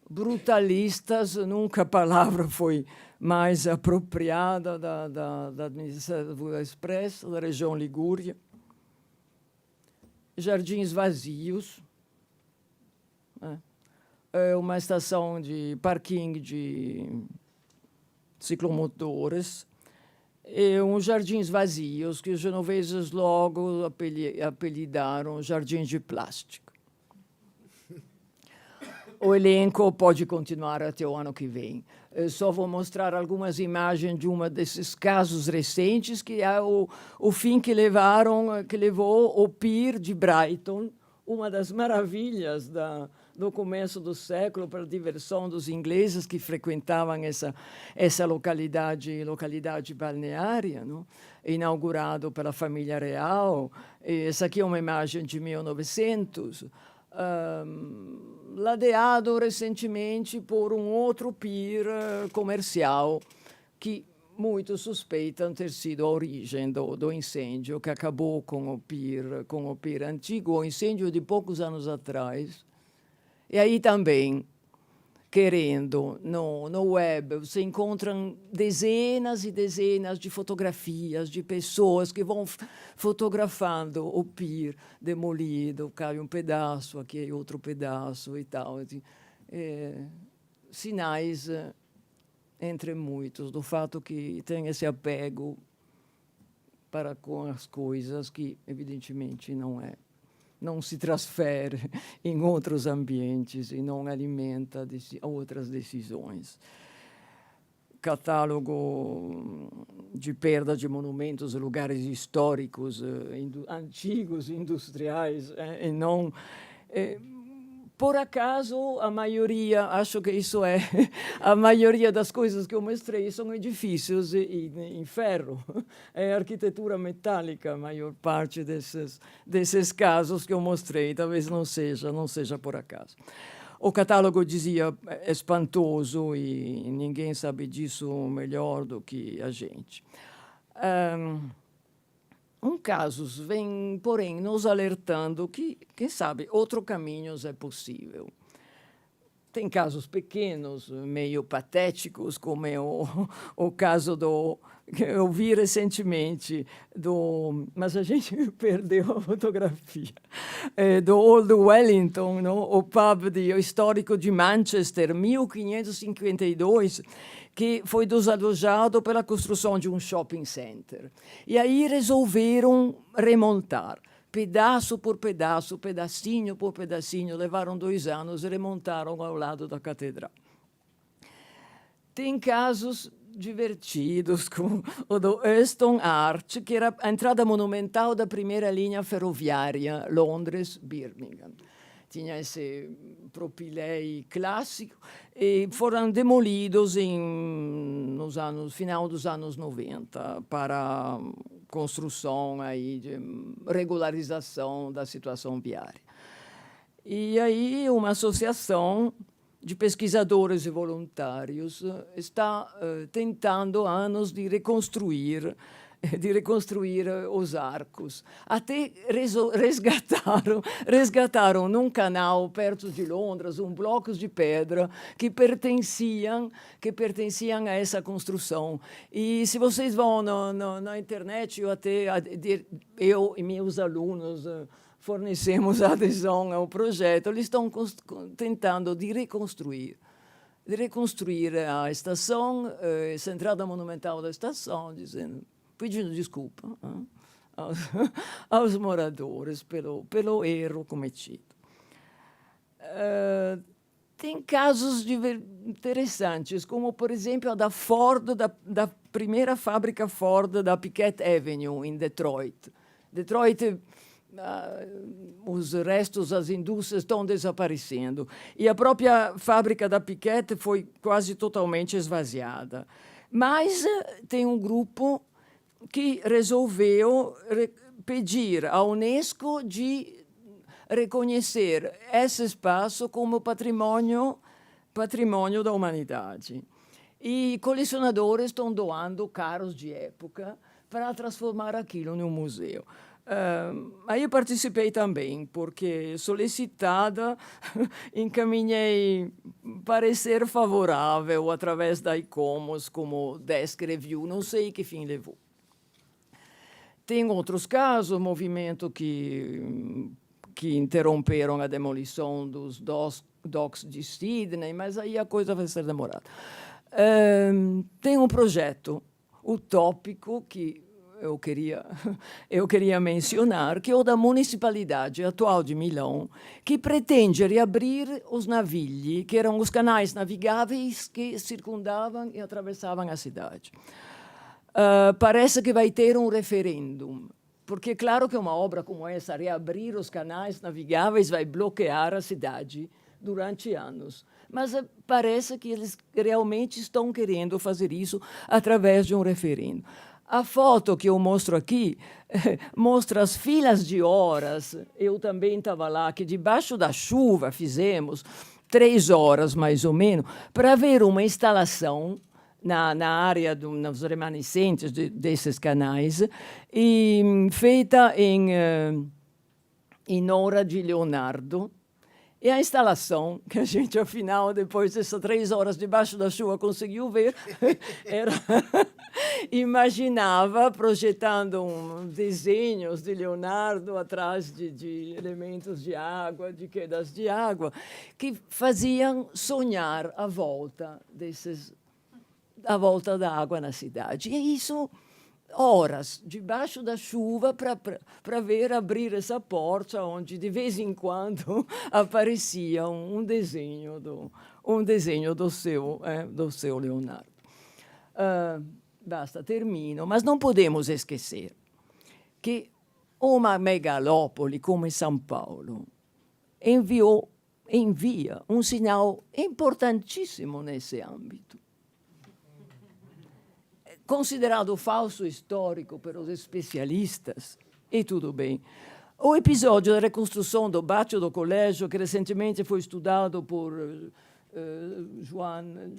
brutalistas, nunca a palavra foi mais apropriada da administração expressa, da região Ligúria. Jardins vazios, uma estação de parking de ciclomotores, e uns jardins vazios que os genoveses logo apelidaram jardins de plástico. O elenco pode continuar até o ano que vem. Eu só vou mostrar algumas imagens de um desses casos recentes, que é o fim que levou o Pier de Brighton, uma das maravilhas do começo do século para a diversão dos ingleses que frequentavam essa localidade balneária, não? Inaugurado pela família real. E essa aqui é uma imagem de 1900, ladeado recentemente por um outro pier comercial que muitos suspeitam ter sido a origem do incêndio que acabou com o pier antigo, o incêndio de poucos anos atrás. E aí também, querendo, no web, você encontram dezenas e dezenas de fotografias de pessoas que vão fotografando o pier demolido, cai um pedaço, aqui é outro pedaço e tal. Sinais, entre muitos, do fato que tem esse apego para com as coisas que, evidentemente, não se transfere em outros ambientes e não alimenta outras decisões. Catálogo de perda de monumentos, lugares históricos, antigos, industriais, e não... Por acaso, a maioria, acho que isso é, a maioria das coisas que eu mostrei são edifícios em ferro. É arquitetura metálica, a maior parte desses casos que eu mostrei. Talvez não seja por acaso. O catálogo dizia espantoso e ninguém sabe disso melhor do que a gente. Casos vem, porém, nos alertando que, quem sabe, outros caminhos é possível. Tem casos pequenos, meio patéticos, como é o caso que eu vi recentemente, mas a gente perdeu a fotografia, do Old Wellington, não? O pub histórico de Manchester, 1552, que foi desalojado pela construção de um shopping center. E aí resolveram remontar. Pedaço por pedaço, pedacinho por pedacinho, levaram 2 anos e remontaram ao lado da catedral. Tem casos divertidos, como o do Euston Arch, que era a entrada monumental da primeira linha ferroviária Londres-Birmingham. Tinha esse propilei clássico e foram demolidos no final dos anos 90 para construção aí de regularização da situação viária. E aí uma associação de pesquisadores e voluntários está tentando há anos de reconstruir os arcos. Até resgataram num canal perto de Londres blocos de pedra que pertenciam a essa construção. E se vocês vão na internet, eu e meus alunos fornecemos adesão ao projeto, eles estão tentando de reconstruir a estação, essa entrada monumental da estação, pedindo desculpa aos moradores pelo erro cometido. Tem casos interessantes, como, por exemplo, a da Ford, da primeira fábrica Ford da Piquet Avenue, em Detroit. Os restos das indústrias estão desaparecendo. E a própria fábrica da Piquet foi quase totalmente esvaziada. Mas tem um grupo que resolveu pedir à Unesco de reconhecer esse espaço como patrimônio da humanidade. E colecionadores estão doando carros de época para transformar aquilo em um museu. Aí eu participei também, porque, solicitada, encaminhei parecer favorável através da ICOMOS como desk review, não sei que fim levou. Tem outros casos, movimento que interromperam a demolição dos docks de Sydney, mas aí a coisa vai ser demorada. Tem um projeto utópico que eu queria mencionar, que é o da municipalidade atual de Milão, que pretende reabrir os navigli, que eram os canais navigáveis que circundavam e atravessavam a cidade. Parece que vai ter um referêndum, porque é claro que uma obra como essa, reabrir os canais navigáveis, vai bloquear a cidade durante anos. Mas parece que eles realmente estão querendo fazer isso através de um referendo. A foto que eu mostro aqui mostra as filas de horas. Eu também estava lá, que debaixo da chuva fizemos 3 horas, mais ou menos, para ver uma instalação na área nos remanescentes desses canais, e feita em Hora de Leonardo. E a instalação, que a gente, afinal, depois dessas 3 horas debaixo da chuva, conseguiu ver, imaginava projetando desenhos de Leonardo atrás de elementos de água, de quedas de água, que faziam sonhar a volta da água na cidade. E isso, horas debaixo da chuva para ver abrir essa porta, onde de vez em quando aparecia um desenho do seu Leonardo. Basta, termino. Mas não podemos esquecer que uma megalópole como São Paulo envia um sinal importantíssimo nesse âmbito. Considerado falso histórico pelos especialistas, e tudo bem. O episódio da reconstrução do Pátio do Colégio, que recentemente foi estudado por Joan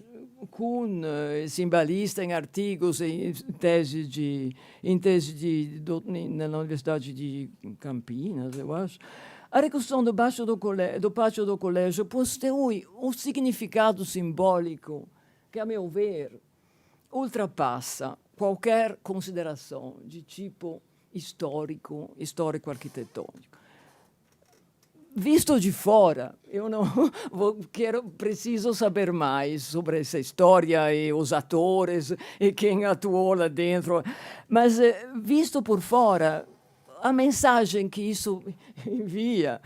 Kuhn, simbalista em artigos, em tese na Universidade de Campinas, eu acho, a reconstrução do pátio do colégio possui um significado simbólico que, a meu ver, ultrapassa qualquer consideração de tipo histórico-arquitetônico. Visto de fora, eu não preciso saber mais sobre essa história e os atores e quem atuou lá dentro, mas visto por fora, a mensagem que isso envia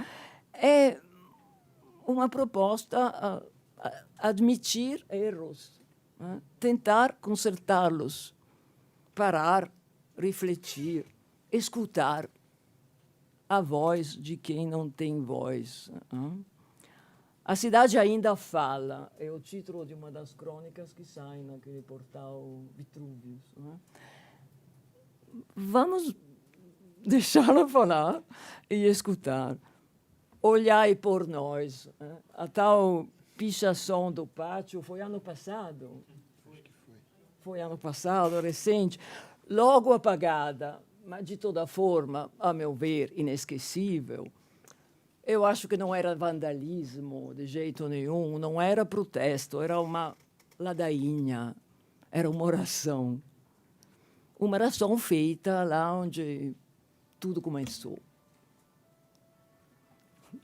é uma proposta a admitir erros, né? Tentar consertá-los, parar, refletir, escutar a voz de quem não tem voz. A cidade ainda fala, é o título de uma das crônicas que sai naquele portal Vitruvius. Vamos deixá-la falar e escutar. Olhai por nós. A tal pichação do pátio foi ano passado? Foi ano passado, recente, logo apagada, mas, de toda forma, a meu ver, inesquecível. Eu acho que não era vandalismo de jeito nenhum, não era protesto, era uma ladainha, era uma oração. Uma oração feita lá onde tudo começou.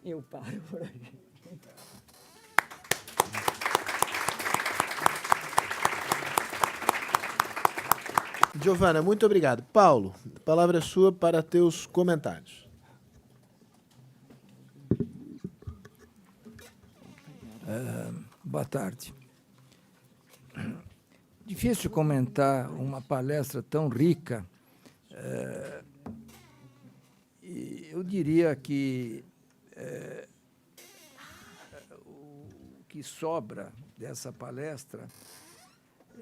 Eu paro por aí. Giovana, muito obrigado. Paulo, a palavra é sua para teus comentários. Boa tarde. Difícil comentar uma palestra tão rica. E eu diria que o que sobra dessa palestra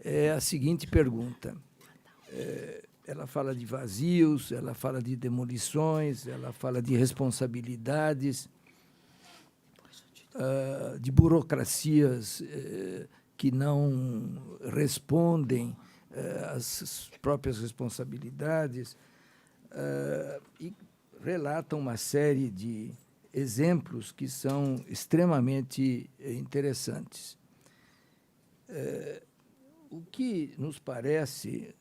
é a seguinte pergunta. Ela fala de vazios, ela fala de demolições, ela fala de responsabilidades, de burocracias que não respondem às próprias responsabilidades, e relatam uma série de exemplos que são extremamente interessantes. O que nos parece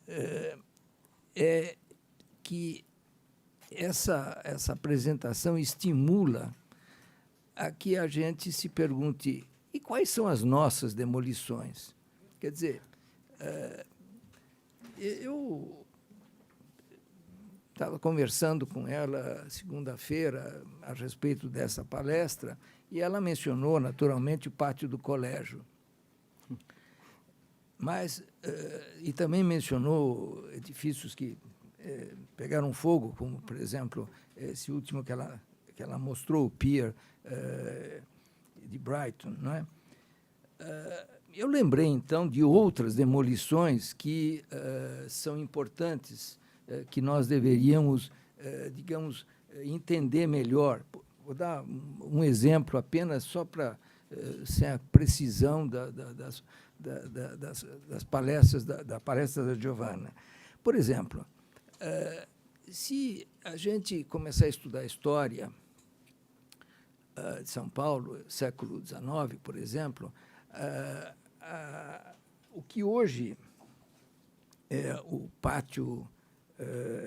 é que essa apresentação estimula a que a gente se pergunte: e quais são as nossas demolições? Quer dizer, eu estava conversando com ela segunda-feira a respeito dessa palestra e ela mencionou, naturalmente, o pátio do colégio. Mas, e também mencionou edifícios que pegaram fogo, como, por exemplo, esse último que ela mostrou, o Pier de Brighton, não é? Eu lembrei, então, de outras demolições que são importantes, que nós deveríamos, digamos, entender melhor. Vou dar um exemplo apenas só para, sem a precisão das palestras, da palestra da Giovana. Por exemplo, se a gente começar a estudar a história de São Paulo, século XIX, por exemplo, o que hoje é o pátio,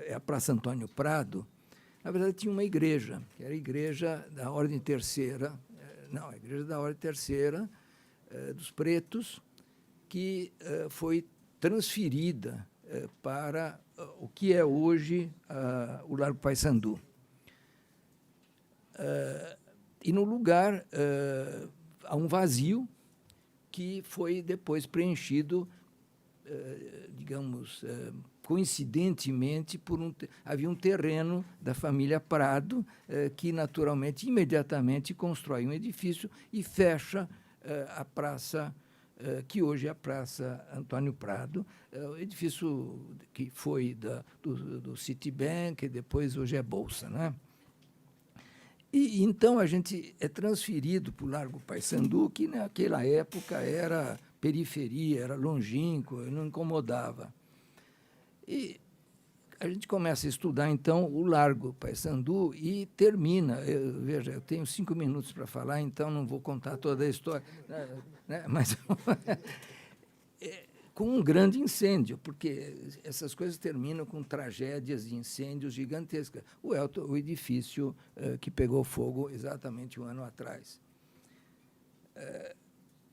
é a Praça Antônio Prado, na verdade tinha uma igreja, que era a igreja da Ordem Terceira, a igreja da Ordem Terceira, dos Pretos, que foi transferida para o que é hoje o Largo Paissandu. E no lugar há um vazio que foi depois preenchido, digamos, coincidentemente, havia um terreno da família Prado que, naturalmente, imediatamente constrói um edifício e fecha a praça, que hoje é a Praça Antônio Prado, o edifício que foi do Citibank e depois hoje é Bolsa, né? E então a gente é transferido para o Largo Paissandu, que naquela época era periferia, era longínquo, não incomodava. E a gente começa a estudar, então, o Largo Paissandu e termina. Veja, eu tenho 5 minutos para falar, então não vou contar toda a história, né? Mas com um grande incêndio, porque essas coisas terminam com tragédias de incêndios gigantescas. O edifício que pegou fogo exatamente 1 ano atrás.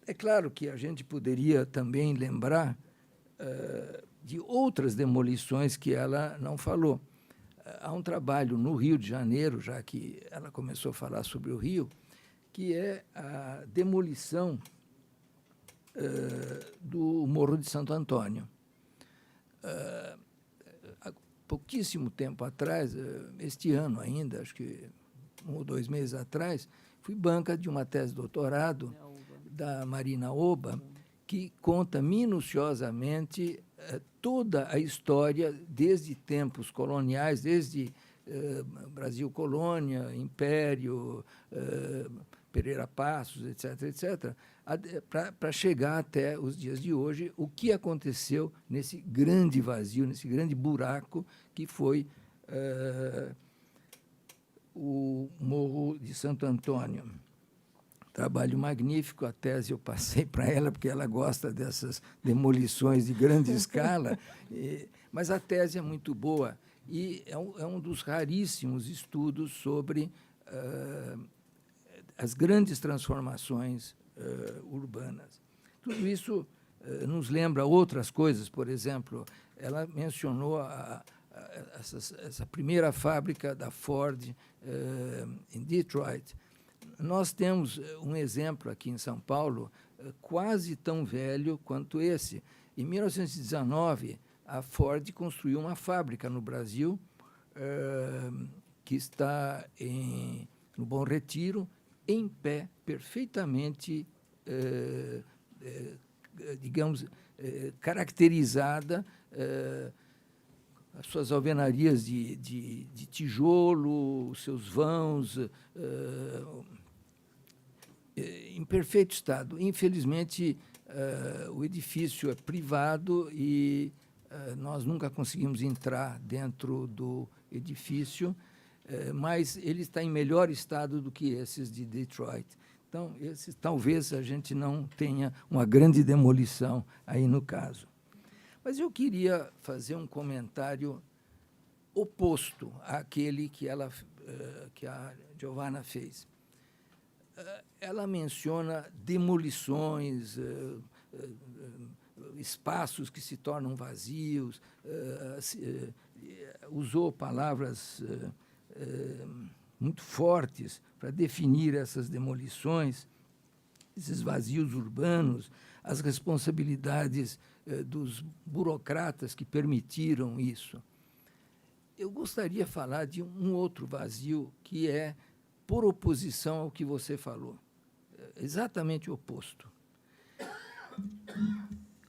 É claro que a gente poderia também lembrar de outras demolições que ela não falou. Há um trabalho no Rio de Janeiro, já que ela começou a falar sobre o Rio, que é a demolição do Morro de Santo Antônio. Há pouquíssimo tempo atrás, este ano ainda, acho que 1 ou 2 meses atrás, fui banca de uma tese de doutorado da Marina Oba, que conta minuciosamente toda a história desde tempos coloniais, desde Brasil Colônia, Império, Pereira Passos, etc., etc., para chegar até os dias de hoje, o que aconteceu nesse grande vazio, nesse grande buraco que foi o Morro de Santo Antônio. Trabalho magnífico, a tese eu passei para ela, porque ela gosta dessas demolições de grande escala, mas a tese é muito boa e é um dos raríssimos estudos sobre as grandes transformações urbanas. Tudo isso nos lembra outras coisas, por exemplo, ela mencionou essa primeira fábrica da Ford em Detroit. Nós temos um exemplo aqui em São Paulo quase tão velho quanto esse. Em 1919, a Ford construiu uma fábrica no Brasil que está no Bom Retiro, em pé, perfeitamente, digamos, caracterizada, as suas alvenarias de tijolo, os seus vãos, em perfeito estado. Infelizmente, o edifício é privado e nós nunca conseguimos entrar dentro do edifício, mas ele está em melhor estado do que esses de Detroit. Então, talvez a gente não tenha uma grande demolição aí no caso. Mas eu queria fazer um comentário oposto àquele que a Giovanna fez. Ela menciona demolições, espaços que se tornam vazios, usou palavras muito fortes para definir essas demolições, esses vazios urbanos, as responsabilidades dos burocratas que permitiram isso. Eu gostaria de falar de um outro vazio que é por oposição ao que você falou, exatamente o oposto.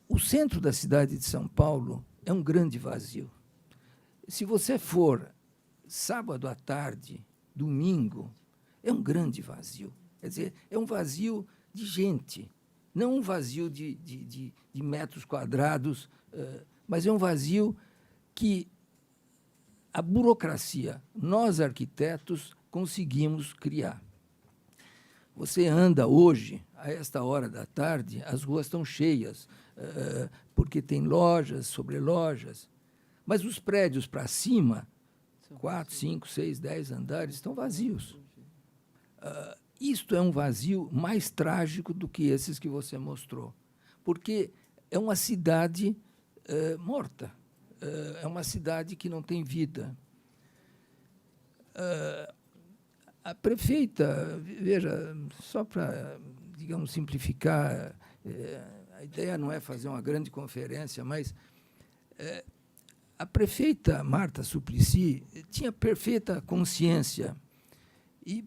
O centro da cidade de São Paulo é um grande vazio. Se você for sábado à tarde, domingo, é um grande vazio. Quer dizer, é um vazio de gente, não um vazio de metros quadrados, mas é um vazio que a burocracia, nós arquitetos, conseguimos criar. Você anda hoje, a esta hora da tarde, as ruas estão cheias, porque tem lojas sobre lojas, mas os prédios para cima, 4, 5, 6, 10 andares, estão vazios. Isto é um vazio mais trágico do que esses que você mostrou, porque é uma cidade morta, é uma cidade que não tem vida. A prefeita, veja, só para, digamos, simplificar, a ideia não é fazer uma grande conferência, mas a prefeita Marta Suplicy tinha perfeita consciência e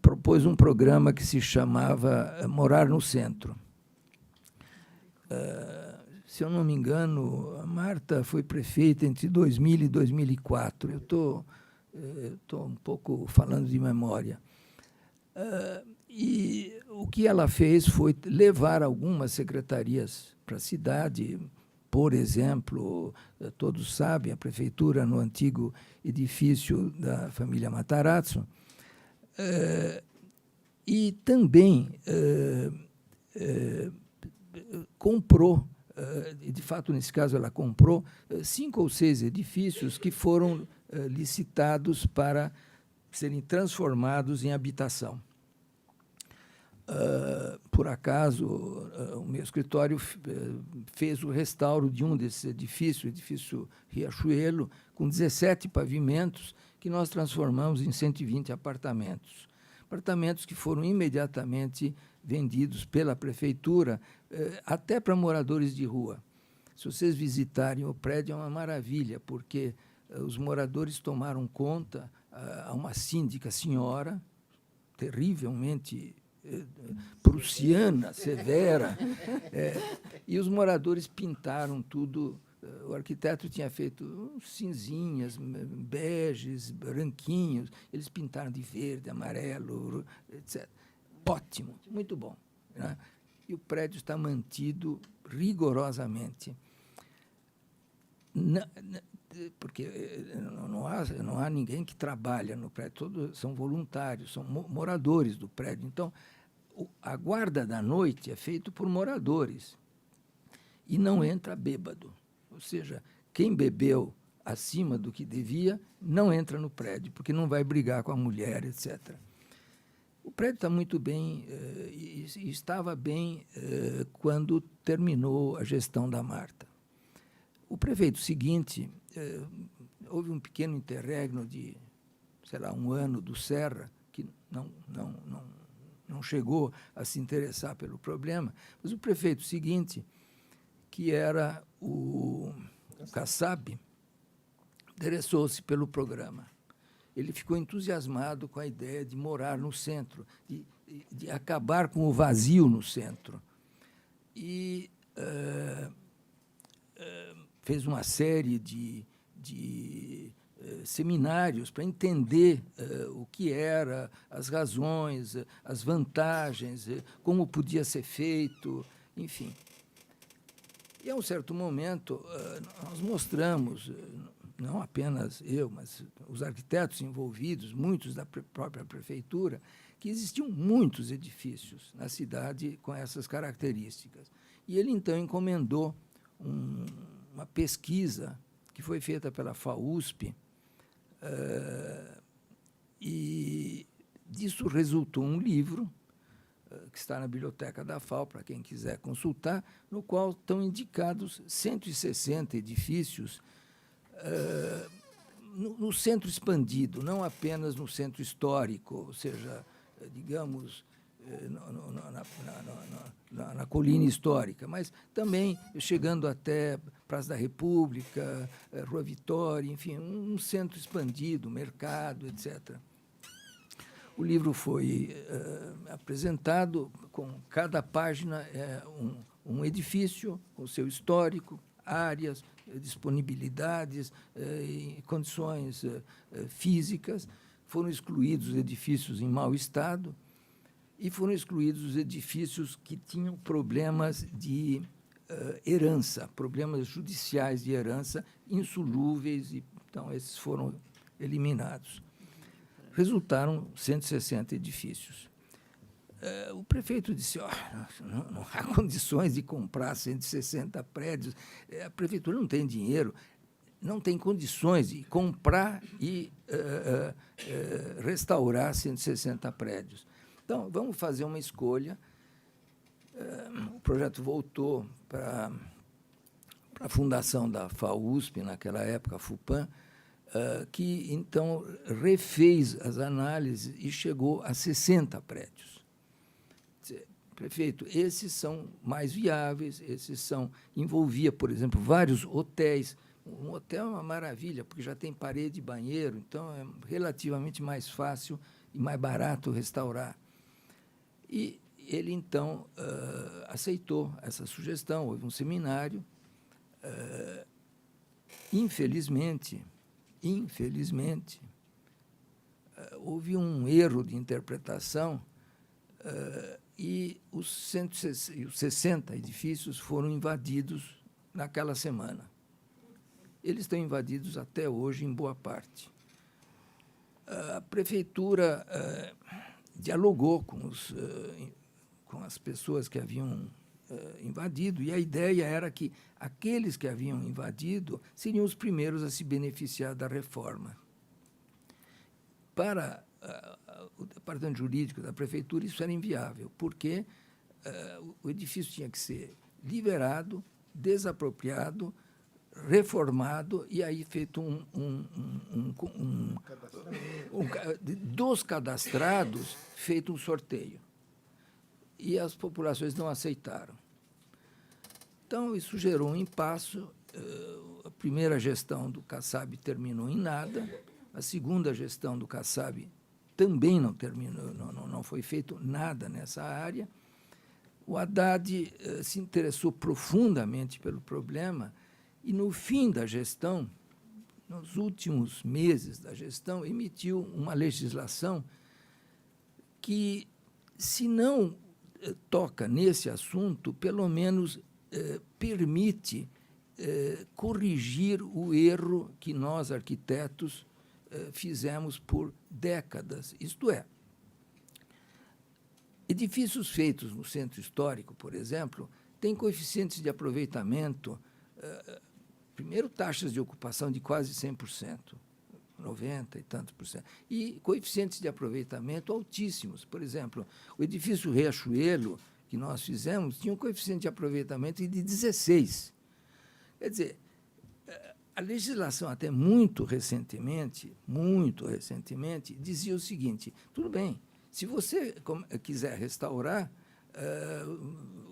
propôs um programa que se chamava Morar no Centro. Se eu não me engano, a Marta foi prefeita entre 2000 e 2004. Eu estou um pouco falando de memória. E o que ela fez foi levar algumas secretarias para a cidade, Por exemplo, todos sabem, a prefeitura no antigo edifício da família Matarazzo, e também comprou, de fato, nesse caso, ela comprou 5 ou 6 edifícios que foram licitados para serem transformados em habitação. Por acaso, o meu escritório fez o restauro de um desses edifícios, o edifício Riachuelo, com 17 pavimentos, que nós transformamos em 120 apartamentos. Apartamentos que foram imediatamente vendidos pela prefeitura, até para moradores de rua. Se vocês visitarem o prédio, é uma maravilha, porque os moradores tomaram conta, a uma síndica senhora, terrivelmente prussiana, severa, e os moradores pintaram tudo. O arquiteto tinha feito cinzinhas, beges, branquinhos, eles pintaram de verde, amarelo, etc. Ótimo, muito bom, né? E o prédio está mantido rigorosamente. Porque não há ninguém que trabalha no prédio, todos são voluntários, são moradores do prédio. Então, a guarda da noite é feita por moradores e não entra bêbado. Ou seja, quem bebeu acima do que devia não entra no prédio, porque não vai brigar com a mulher, etc. O prédio está muito bem, e estava bem quando terminou a gestão da Marta. O prefeito seguinte, houve um pequeno interregno de, sei lá, 1 ano do Serra, que não chegou a se interessar pelo problema, mas o prefeito seguinte, que era o Kassab, interessou-se pelo programa. Ele ficou entusiasmado com a ideia de morar no centro, de acabar com o vazio no centro. E fez uma série de seminários para entender o que era, as razões, as vantagens, como podia ser feito, enfim. E, a um certo momento, nós mostramos, não apenas eu, mas os arquitetos envolvidos, muitos da própria prefeitura, que existiam muitos edifícios na cidade com essas características. E ele, então, encomendou uma pesquisa que foi feita pela FAUSP, e disso resultou um livro que está na biblioteca da FAO, para quem quiser consultar, no qual estão indicados 160 edifícios no centro expandido, não apenas no centro histórico, ou seja, digamos, na colina histórica, mas também chegando até Praça da República, Rua Vitória, enfim, um centro expandido, mercado, etc. O livro foi apresentado, com cada página um edifício, com seu histórico, áreas, disponibilidades, condições físicas. Foram excluídos os edifícios em mau estado e foram excluídos os edifícios que tinham problemas de herança, problemas judiciais de herança insolúveis, e, então, esses foram eliminados. Resultaram 160 edifícios. O prefeito disse, não há condições de comprar 160 prédios, a prefeitura não tem dinheiro, não tem condições de comprar e restaurar 160 prédios. Então, vamos fazer uma escolha. O projeto voltou para a fundação da FAUSP, naquela época, a FUPAM, que, então, refez as análises e chegou a 60 prédios. Prefeito, esses são mais viáveis, envolvia, por exemplo, vários hotéis. Um hotel é uma maravilha, porque já tem parede e banheiro, então é relativamente mais fácil e mais barato restaurar. E ele, então, aceitou essa sugestão, houve um seminário. Infelizmente, houve um erro de interpretação, e os 160 edifícios foram invadidos naquela semana. Eles estão invadidos até hoje, em boa parte. A prefeitura dialogou com as pessoas que haviam invadido, e a ideia era que aqueles que haviam invadido seriam os primeiros a se beneficiar da reforma. Para o departamento jurídico da prefeitura, isso era inviável, porque o edifício tinha que ser liberado, desapropriado, reformado, e aí feito dos cadastrados, feito um sorteio. E as populações não aceitaram. Então, isso gerou um impasse. A primeira gestão do Kassab terminou em nada, a segunda gestão do Kassab também não terminou, não foi feito nada nessa área. O Haddad se interessou profundamente pelo problema e, no fim da gestão, nos últimos meses da gestão, emitiu uma legislação que, se não toca nesse assunto, pelo menos permite corrigir o erro que nós, arquitetos, fizemos por décadas. Isto é, edifícios feitos no centro histórico, por exemplo, têm coeficientes de aproveitamento, primeiro, taxas de ocupação de quase 100%, 90 e tantos por cento, e coeficientes de aproveitamento altíssimos. Por exemplo, o edifício Riachuelo, que nós fizemos, tinha um coeficiente de aproveitamento de 16. Quer dizer, a legislação, até muito recentemente, dizia o seguinte: tudo bem, se você quiser restaurar,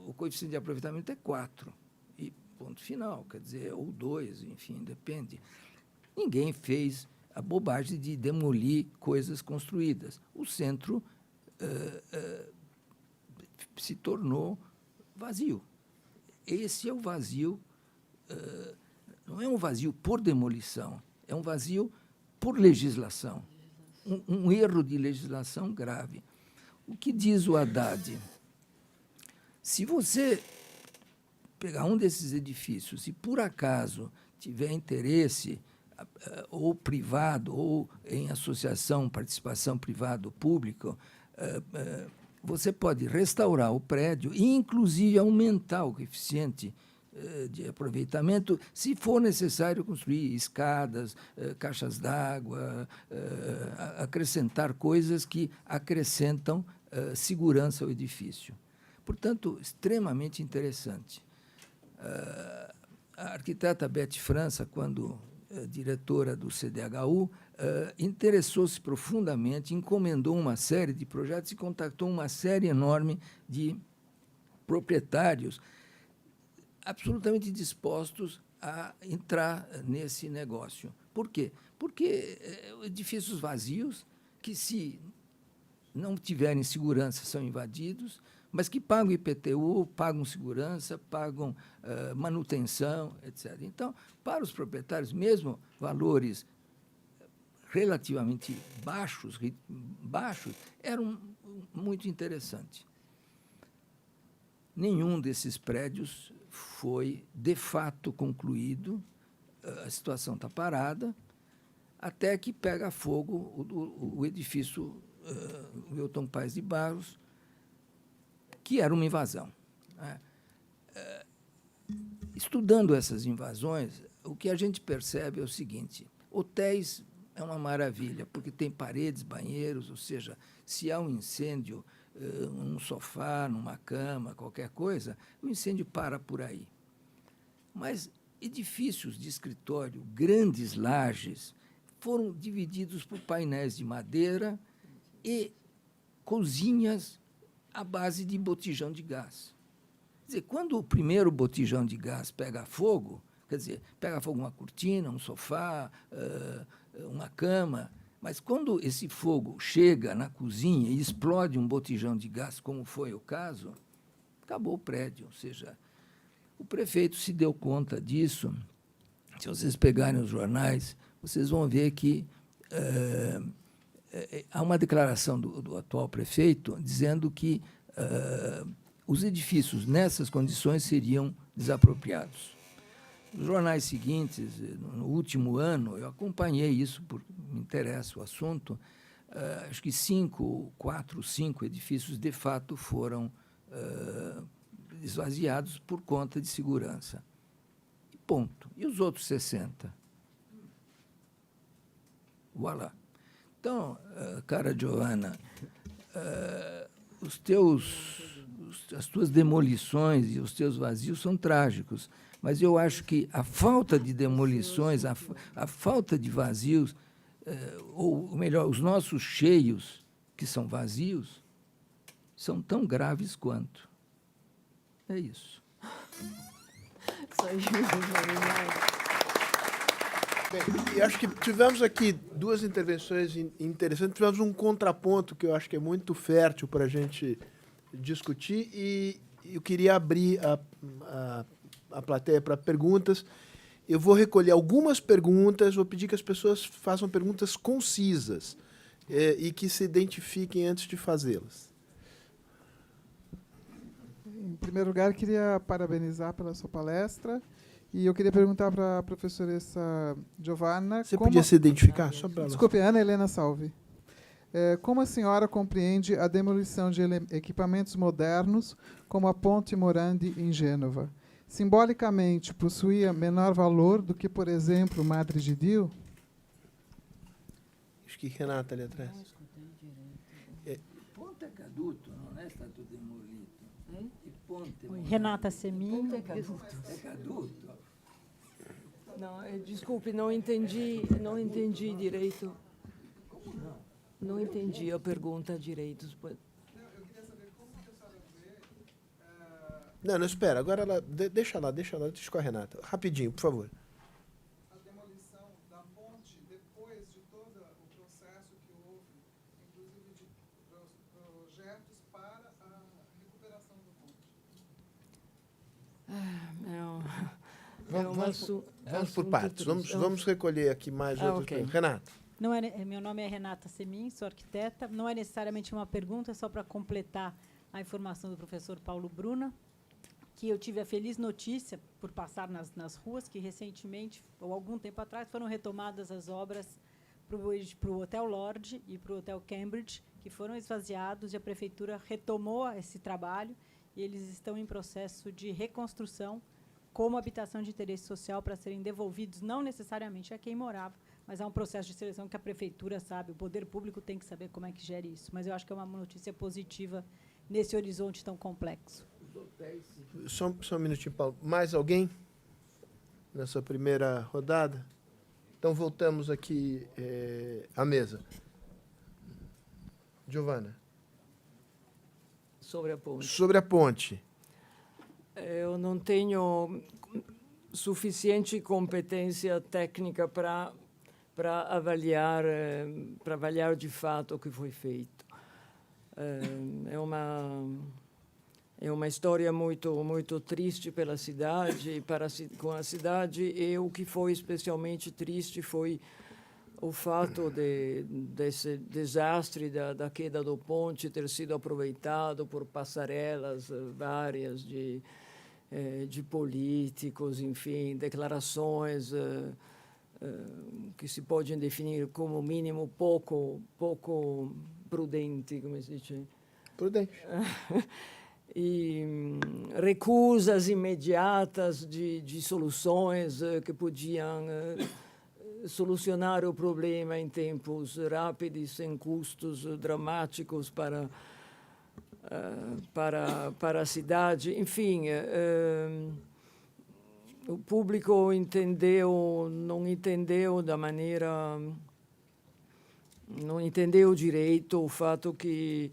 o coeficiente de aproveitamento é 4, e ponto final, quer dizer, ou 2, enfim, depende. Ninguém fez a bobagem de demolir coisas construídas. O centro se tornou vazio. Esse é o vazio, não é um vazio por demolição, é um vazio por legislação, um erro de legislação grave. O que diz o Haddad? Se você pegar um desses edifícios e, por acaso, tiver interesse, ou privado, ou em associação, participação privado-público, você pode restaurar o prédio e, inclusive, aumentar o coeficiente de aproveitamento, se for necessário construir escadas, caixas d'água, acrescentar coisas que acrescentam segurança ao edifício. Portanto, extremamente interessante. A arquiteta Beth França, quando diretora do CDHU, interessou-se profundamente, encomendou uma série de projetos e contactou uma série enorme de proprietários absolutamente dispostos a entrar nesse negócio. Por quê? Porque edifícios vazios, que, se não tiverem segurança, são invadidos, mas que pagam IPTU, pagam segurança, pagam manutenção, etc. Então, para os proprietários, mesmo valores relativamente baixos eram muito interessantes. Nenhum desses prédios foi, de fato, concluído, a situação está parada, até que pega fogo o edifício Milton Paes de Barros, que era uma invasão. Estudando essas invasões, o que a gente percebe é o seguinte: hotéis é uma maravilha, porque tem paredes, banheiros, ou seja, se há um incêndio, num sofá, numa cama, qualquer coisa, o incêndio para por aí. Mas edifícios de escritório, grandes lajes, foram divididos por painéis de madeira e cozinhas à base de botijão de gás. Quer dizer, quando o primeiro botijão de gás pega fogo, quer dizer, pega fogo uma cortina, um sofá, uma cama, mas quando esse fogo chega na cozinha e explode um botijão de gás, como foi o caso, acabou o prédio. Ou seja, o prefeito se deu conta disso. Se vocês pegarem os jornais, vocês vão ver que há uma declaração do atual prefeito dizendo que os edifícios nessas condições seriam desapropriados. Nos jornais seguintes, no último ano, eu acompanhei isso, porque me interessa o assunto. Acho que 4, 5 edifícios, de fato, foram esvaziados por conta de segurança. E ponto. E os outros 60? Voilà. Então, cara Giovanna, as tuas demolições e os teus vazios são trágicos, mas eu acho que a falta de demolições, a falta de vazios, ou melhor, os nossos cheios, que são vazios, são tão graves quanto. É isso. Bem, e acho que tivemos aqui duas intervenções interessantes, tivemos um contraponto que eu acho que é muito fértil para a gente discutir, e eu queria abrir a plateia para perguntas. Eu vou recolher algumas perguntas, vou pedir que as pessoas façam perguntas concisas e que se identifiquem antes de fazê-las. Em primeiro lugar, queria parabenizar pela sua palestra. E eu queria perguntar para a professoressa Giovanna... Você podia se identificar? Só para Desculpe, Ana Helena Salve. Como a senhora compreende a demolição de equipamentos modernos, como a Ponte Morandi, em Gênova? Simbolicamente, possuía menor valor do que, por exemplo, Madre de Dio? Acho que Renata ali atrás. Ponte caduto, não é stato demolito. E ponte Renata Semin. é caduto. Não, desculpe, não entendi direito. Como não? Não entendi a pergunta direito. Eu queria saber como que a senhora vê... Não, espera. Agora deixa lá, deixa com a Renata. Rapidinho, por favor. a demolição da ponte depois de todo o processo que houve, inclusive de projetos para a recuperação da ponte. Vamos por partes. Vamos recolher aqui mais outras ok. perguntas. Renata. Meu nome é Renata Semin, sou arquiteta. Não é necessariamente uma pergunta, é só para completar a informação do professor Paulo Bruna, que eu tive a feliz notícia, por passar nas ruas, que recentemente, ou algum tempo atrás, foram retomadas as obras para o Hotel Lorde e para o Hotel Cambridge, que foram esvaziados, e a Prefeitura retomou esse trabalho, e eles estão em processo de reconstrução como habitação de interesse social para serem devolvidos, não necessariamente a quem morava, mas há um processo de seleção que a Prefeitura sabe, o poder público tem que saber como é que gere isso. Mas eu acho que é uma notícia positiva nesse horizonte tão complexo. Só um minutinho, Paulo. Mais alguém nessa primeira rodada? Então, voltamos aqui à mesa. Giovanna. Sobre a ponte. Sobre a ponte. Eu não tenho suficiente competência técnica para avaliar de fato o que foi feito. É uma história muito triste pela cidade, com a cidade, e o que foi especialmente triste foi o fato desse desastre da queda do ponte ter sido aproveitado por passarelas várias de políticos, enfim, declarações que se podem definir como mínimo pouco prudente, como se diz. Prudente. E recusas imediatas de soluções que podiam solucionar o problema em tempos rápidos, sem custos dramáticos para a cidade. Enfim, o público não entendeu direito o fato que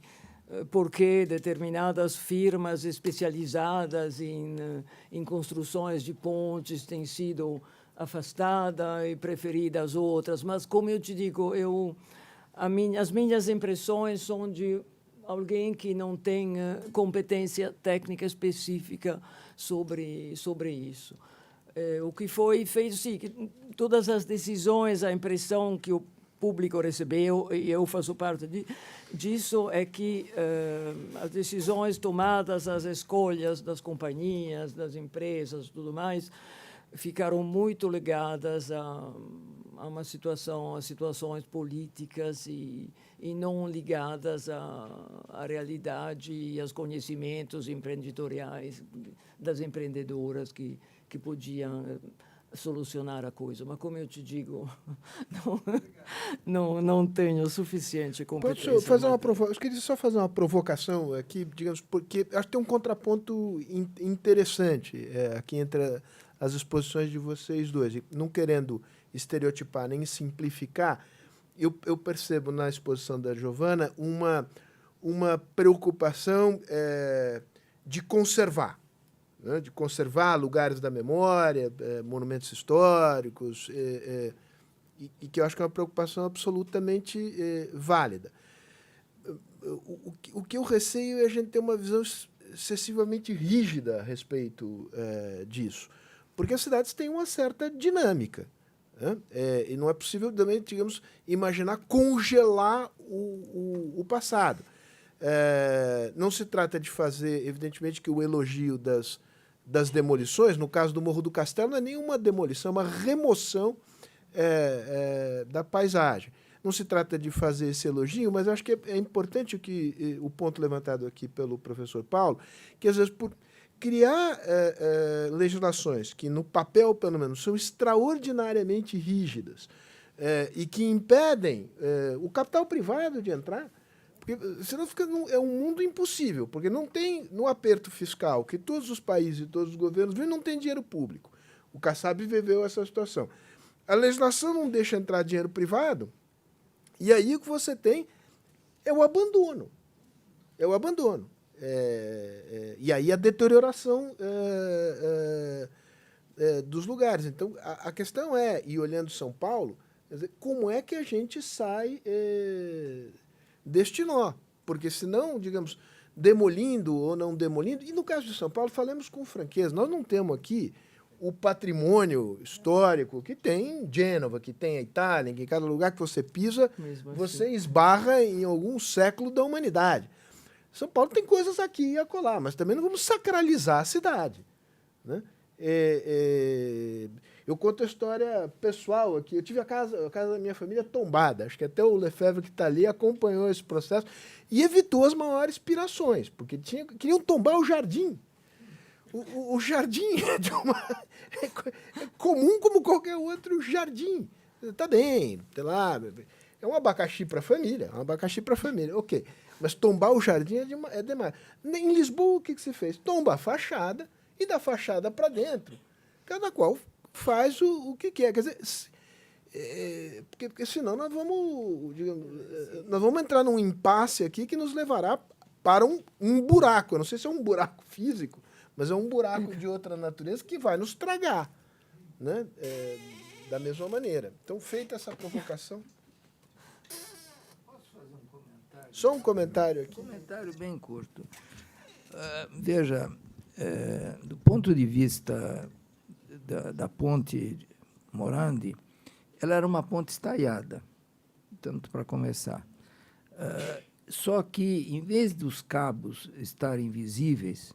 porque determinadas firmas especializadas em construções de pontes têm sido afastadas e preferidas outras. Mas, como eu te digo, as minhas impressões são de alguém que não tem competência técnica específica sobre isso. O que foi feito, sim, todas as decisões, a impressão que o público recebeu, e eu faço parte disso, é que as decisões tomadas, as escolhas das companhias, das empresas, tudo mais, ficaram muito ligadas a uma situação, a situações políticas e não ligadas à realidade e aos conhecimentos empreendedoriais das empreendedoras que podiam solucionar a coisa. Mas, como eu te digo, não tenho suficiente competência. Posso fazer eu queria só fazer uma provocação aqui, digamos, porque acho que tem um contraponto interessante aqui entre as exposições de vocês dois. E não querendo estereotipar nem simplificar, eu percebo na exposição da Giovana uma preocupação de conservar, né? De conservar lugares da memória, monumentos históricos, e que eu acho que é uma preocupação absolutamente válida. O que eu receio é a gente ter uma visão excessivamente rígida a respeito disso, porque as cidades têm uma certa dinâmica, né? E não é possível também, digamos, imaginar congelar o passado. Não se trata de fazer, evidentemente, que o elogio das demolições, no caso do Morro do Castelo, não é nenhuma demolição, é uma remoção da paisagem. Não se trata de fazer esse elogio, mas acho que é importante o ponto levantado aqui pelo professor Paulo, que às vezes por criar legislações que, no papel, pelo menos, são extraordinariamente rígidas e que impedem o capital privado de entrar, porque senão é um mundo impossível, porque não tem, no aperto fiscal que todos os países e todos os governos vivem, não tem dinheiro público. O Kassab viveu essa situação. A legislação não deixa entrar dinheiro privado, e aí o que você tem é o abandono. É o abandono. E aí a deterioração dos lugares. Então, a questão e olhando São Paulo, quer dizer, como é que a gente sai deste nó? Porque senão, digamos, demolindo ou não demolindo, e no caso de São Paulo, falemos com franqueza, nós não temos aqui o patrimônio histórico que tem em Gênova, que tem a Itália, que em cada lugar que você pisa, você esbarra em algum século da humanidade. São Paulo tem coisas aqui e acolá, mas também não vamos sacralizar a cidade, né? Eu conto a história pessoal aqui. Eu tive a casa da minha família tombada. Acho que até o Lefebvre, que está ali, acompanhou esse processo e evitou as maiores pirações, porque queriam tombar o jardim. O jardim é comum como qualquer outro jardim. Está bem, sei lá, é um abacaxi para a família, ok. Mas tombar o jardim é demais. Em Lisboa, o que se fez? Tomba a fachada e da fachada para dentro. Cada qual faz o que quer. Quer dizer, porque senão nós vamos entrar num impasse aqui que nos levará para um buraco. Eu não sei se é um buraco físico, mas é um buraco de outra natureza que vai nos tragar, né? Da mesma maneira. Então, feita essa provocação... Posso fazer um comentário? Só um comentário aqui. Um comentário bem curto. Veja, do ponto de vista da ponte Morandi, ela era uma ponte estaiada, tanto para começar. Só que, em vez dos cabos estarem visíveis,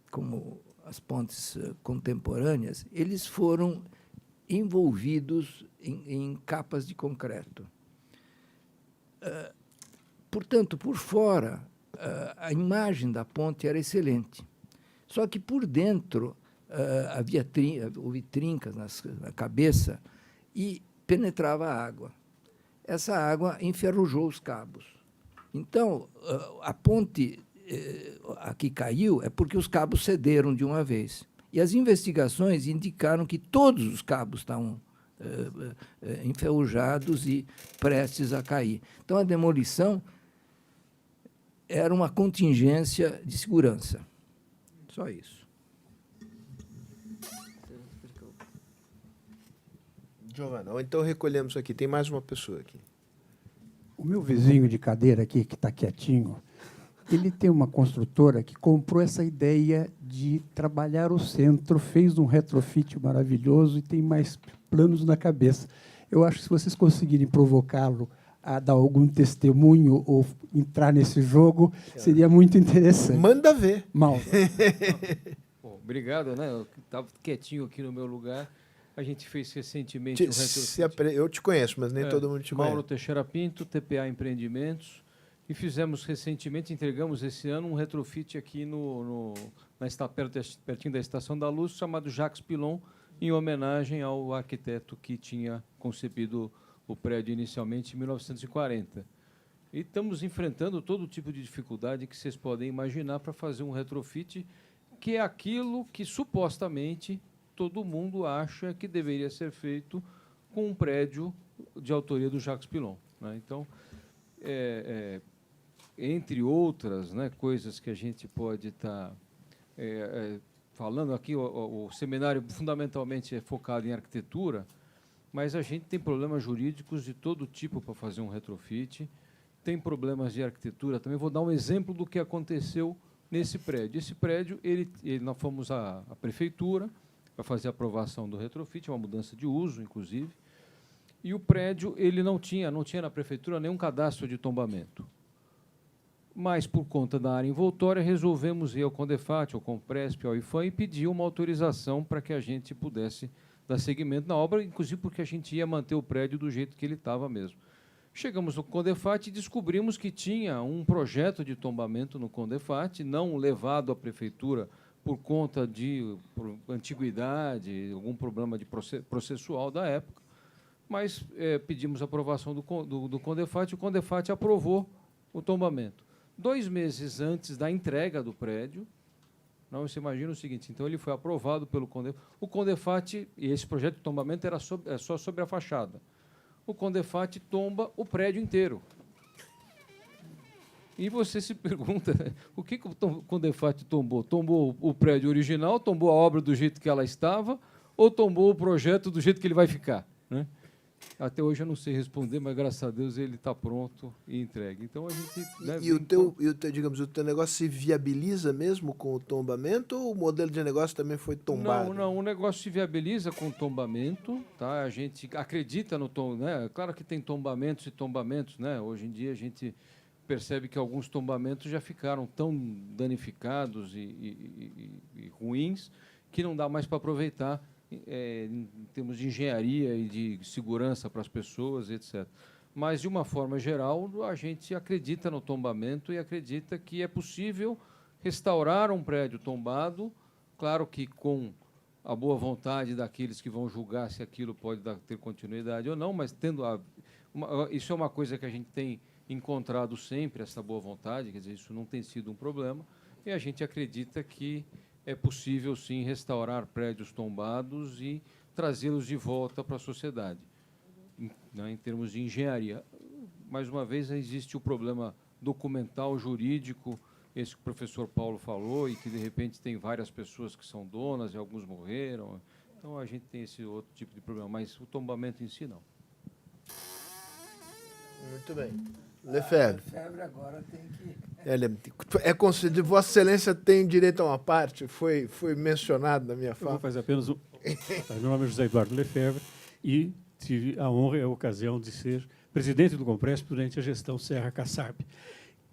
como as pontes contemporâneas, eles foram envolvidos em capas de concreto. Portanto, por fora, a imagem da ponte era excelente. Só que, por dentro, houve trincas na cabeça e penetrava a água. Essa água enferrujou os cabos. Então, a ponte que caiu é porque os cabos cederam de uma vez. E as investigações indicaram que todos os cabos estavam enferrujados e prestes a cair. Então, a demolição era uma contingência de segurança. Só isso. Giovana, ou então recolhemos aqui. Tem mais uma pessoa aqui. O meu vizinho de cadeira aqui, que está quietinho, ele tem uma construtora que comprou essa ideia de trabalhar o centro, fez um retrofit maravilhoso e tem mais planos na cabeça. Eu acho que se vocês conseguirem provocá-lo a dar algum testemunho ou entrar nesse jogo, seria muito interessante. Manda ver. Mal. Bom, Obrigado, né? Eu estava quietinho aqui no meu lugar. A gente fez recentemente um retrofit. Eu te conheço, mas nem todo mundo te Mauro conhece. Teixeira Pinto, TPA Empreendimentos. E fizemos recentemente, entregamos esse ano um retrofit aqui pertinho da Estação da Luz, chamado Jacques Pilon, em homenagem ao arquiteto que tinha concebido o prédio inicialmente em 1940. E estamos enfrentando todo tipo de dificuldade que vocês podem imaginar para fazer um retrofit, que é aquilo que supostamente todo mundo acha que deveria ser feito com um prédio de autoria do Jacques Pilon, né? Então, entre outras, né, coisas que a gente pode estar falando aqui, o seminário fundamentalmente é focado em arquitetura, mas a gente tem problemas jurídicos de todo tipo para fazer um retrofit, tem problemas de arquitetura também. Vou dar um exemplo do que aconteceu nesse prédio. Esse prédio, nós fomos à prefeitura para fazer a aprovação do retrofit, uma mudança de uso, inclusive, e o prédio ele não tinha na prefeitura nenhum cadastro de tombamento. Mas, por conta da área envoltória, resolvemos ir ao Condefat, ao Compresp, ao IFAM, e pedir uma autorização para que a gente pudesse dar seguimento na obra, inclusive porque a gente ia manter o prédio do jeito que ele estava mesmo. Chegamos no Condefat e descobrimos que tinha um projeto de tombamento no Condefat, não levado à prefeitura por conta de antiguidade, algum problema de processual da época, mas pedimos a aprovação do Condefat, e o Condefat aprovou o tombamento. 2 meses antes da entrega do prédio, não, você imagina o seguinte, então ele foi aprovado pelo Condefat. O Condefat, e esse projeto de tombamento era só sobre a fachada. O Condefat tomba o prédio inteiro. E você se pergunta, o que o Condefat tombou? Tombou o prédio original, tombou a obra do jeito que ela estava, ou tombou o projeto do jeito que ele vai ficar, né? Até hoje eu não sei responder, mas graças a Deus ele está pronto e entregue. Então a gente, né, E o teu negócio se viabiliza mesmo com o tombamento, ou o modelo de negócio também foi tombado? Não, o negócio se viabiliza com tombamento, tá? A gente acredita no tom, né? Claro que tem tombamentos e tombamentos, né? Hoje em dia a gente percebe que alguns tombamentos já ficaram tão danificados e ruins que não dá mais para aproveitar em termos de engenharia e de segurança para as pessoas, etc. Mas, de uma forma geral, a gente acredita no tombamento e acredita que é possível restaurar um prédio tombado, claro que com a boa vontade daqueles que vão julgar se aquilo pode ter continuidade ou não, mas isso é uma coisa que a gente tem encontrado sempre, essa boa vontade, quer dizer, isso não tem sido um problema, e a gente acredita que é possível, sim, restaurar prédios tombados e trazê-los de volta para a sociedade, né, em termos de engenharia. Mais uma vez, existe o problema documental, jurídico, esse que o professor Paulo falou, e que, de repente, tem várias pessoas que são donas e alguns morreram. Então, a gente tem esse outro tipo de problema, mas o tombamento em si, não. Muito bem. Lefebvre. Lefebvre agora tem que... Vossa Excelência tem direito a uma parte, foi mencionado na minha Eu vou fala. fazer apenas um... Meu nome é José Eduardo Lefebvre e tive a honra e a ocasião de ser presidente do Compresp durante a gestão Serra Kassab.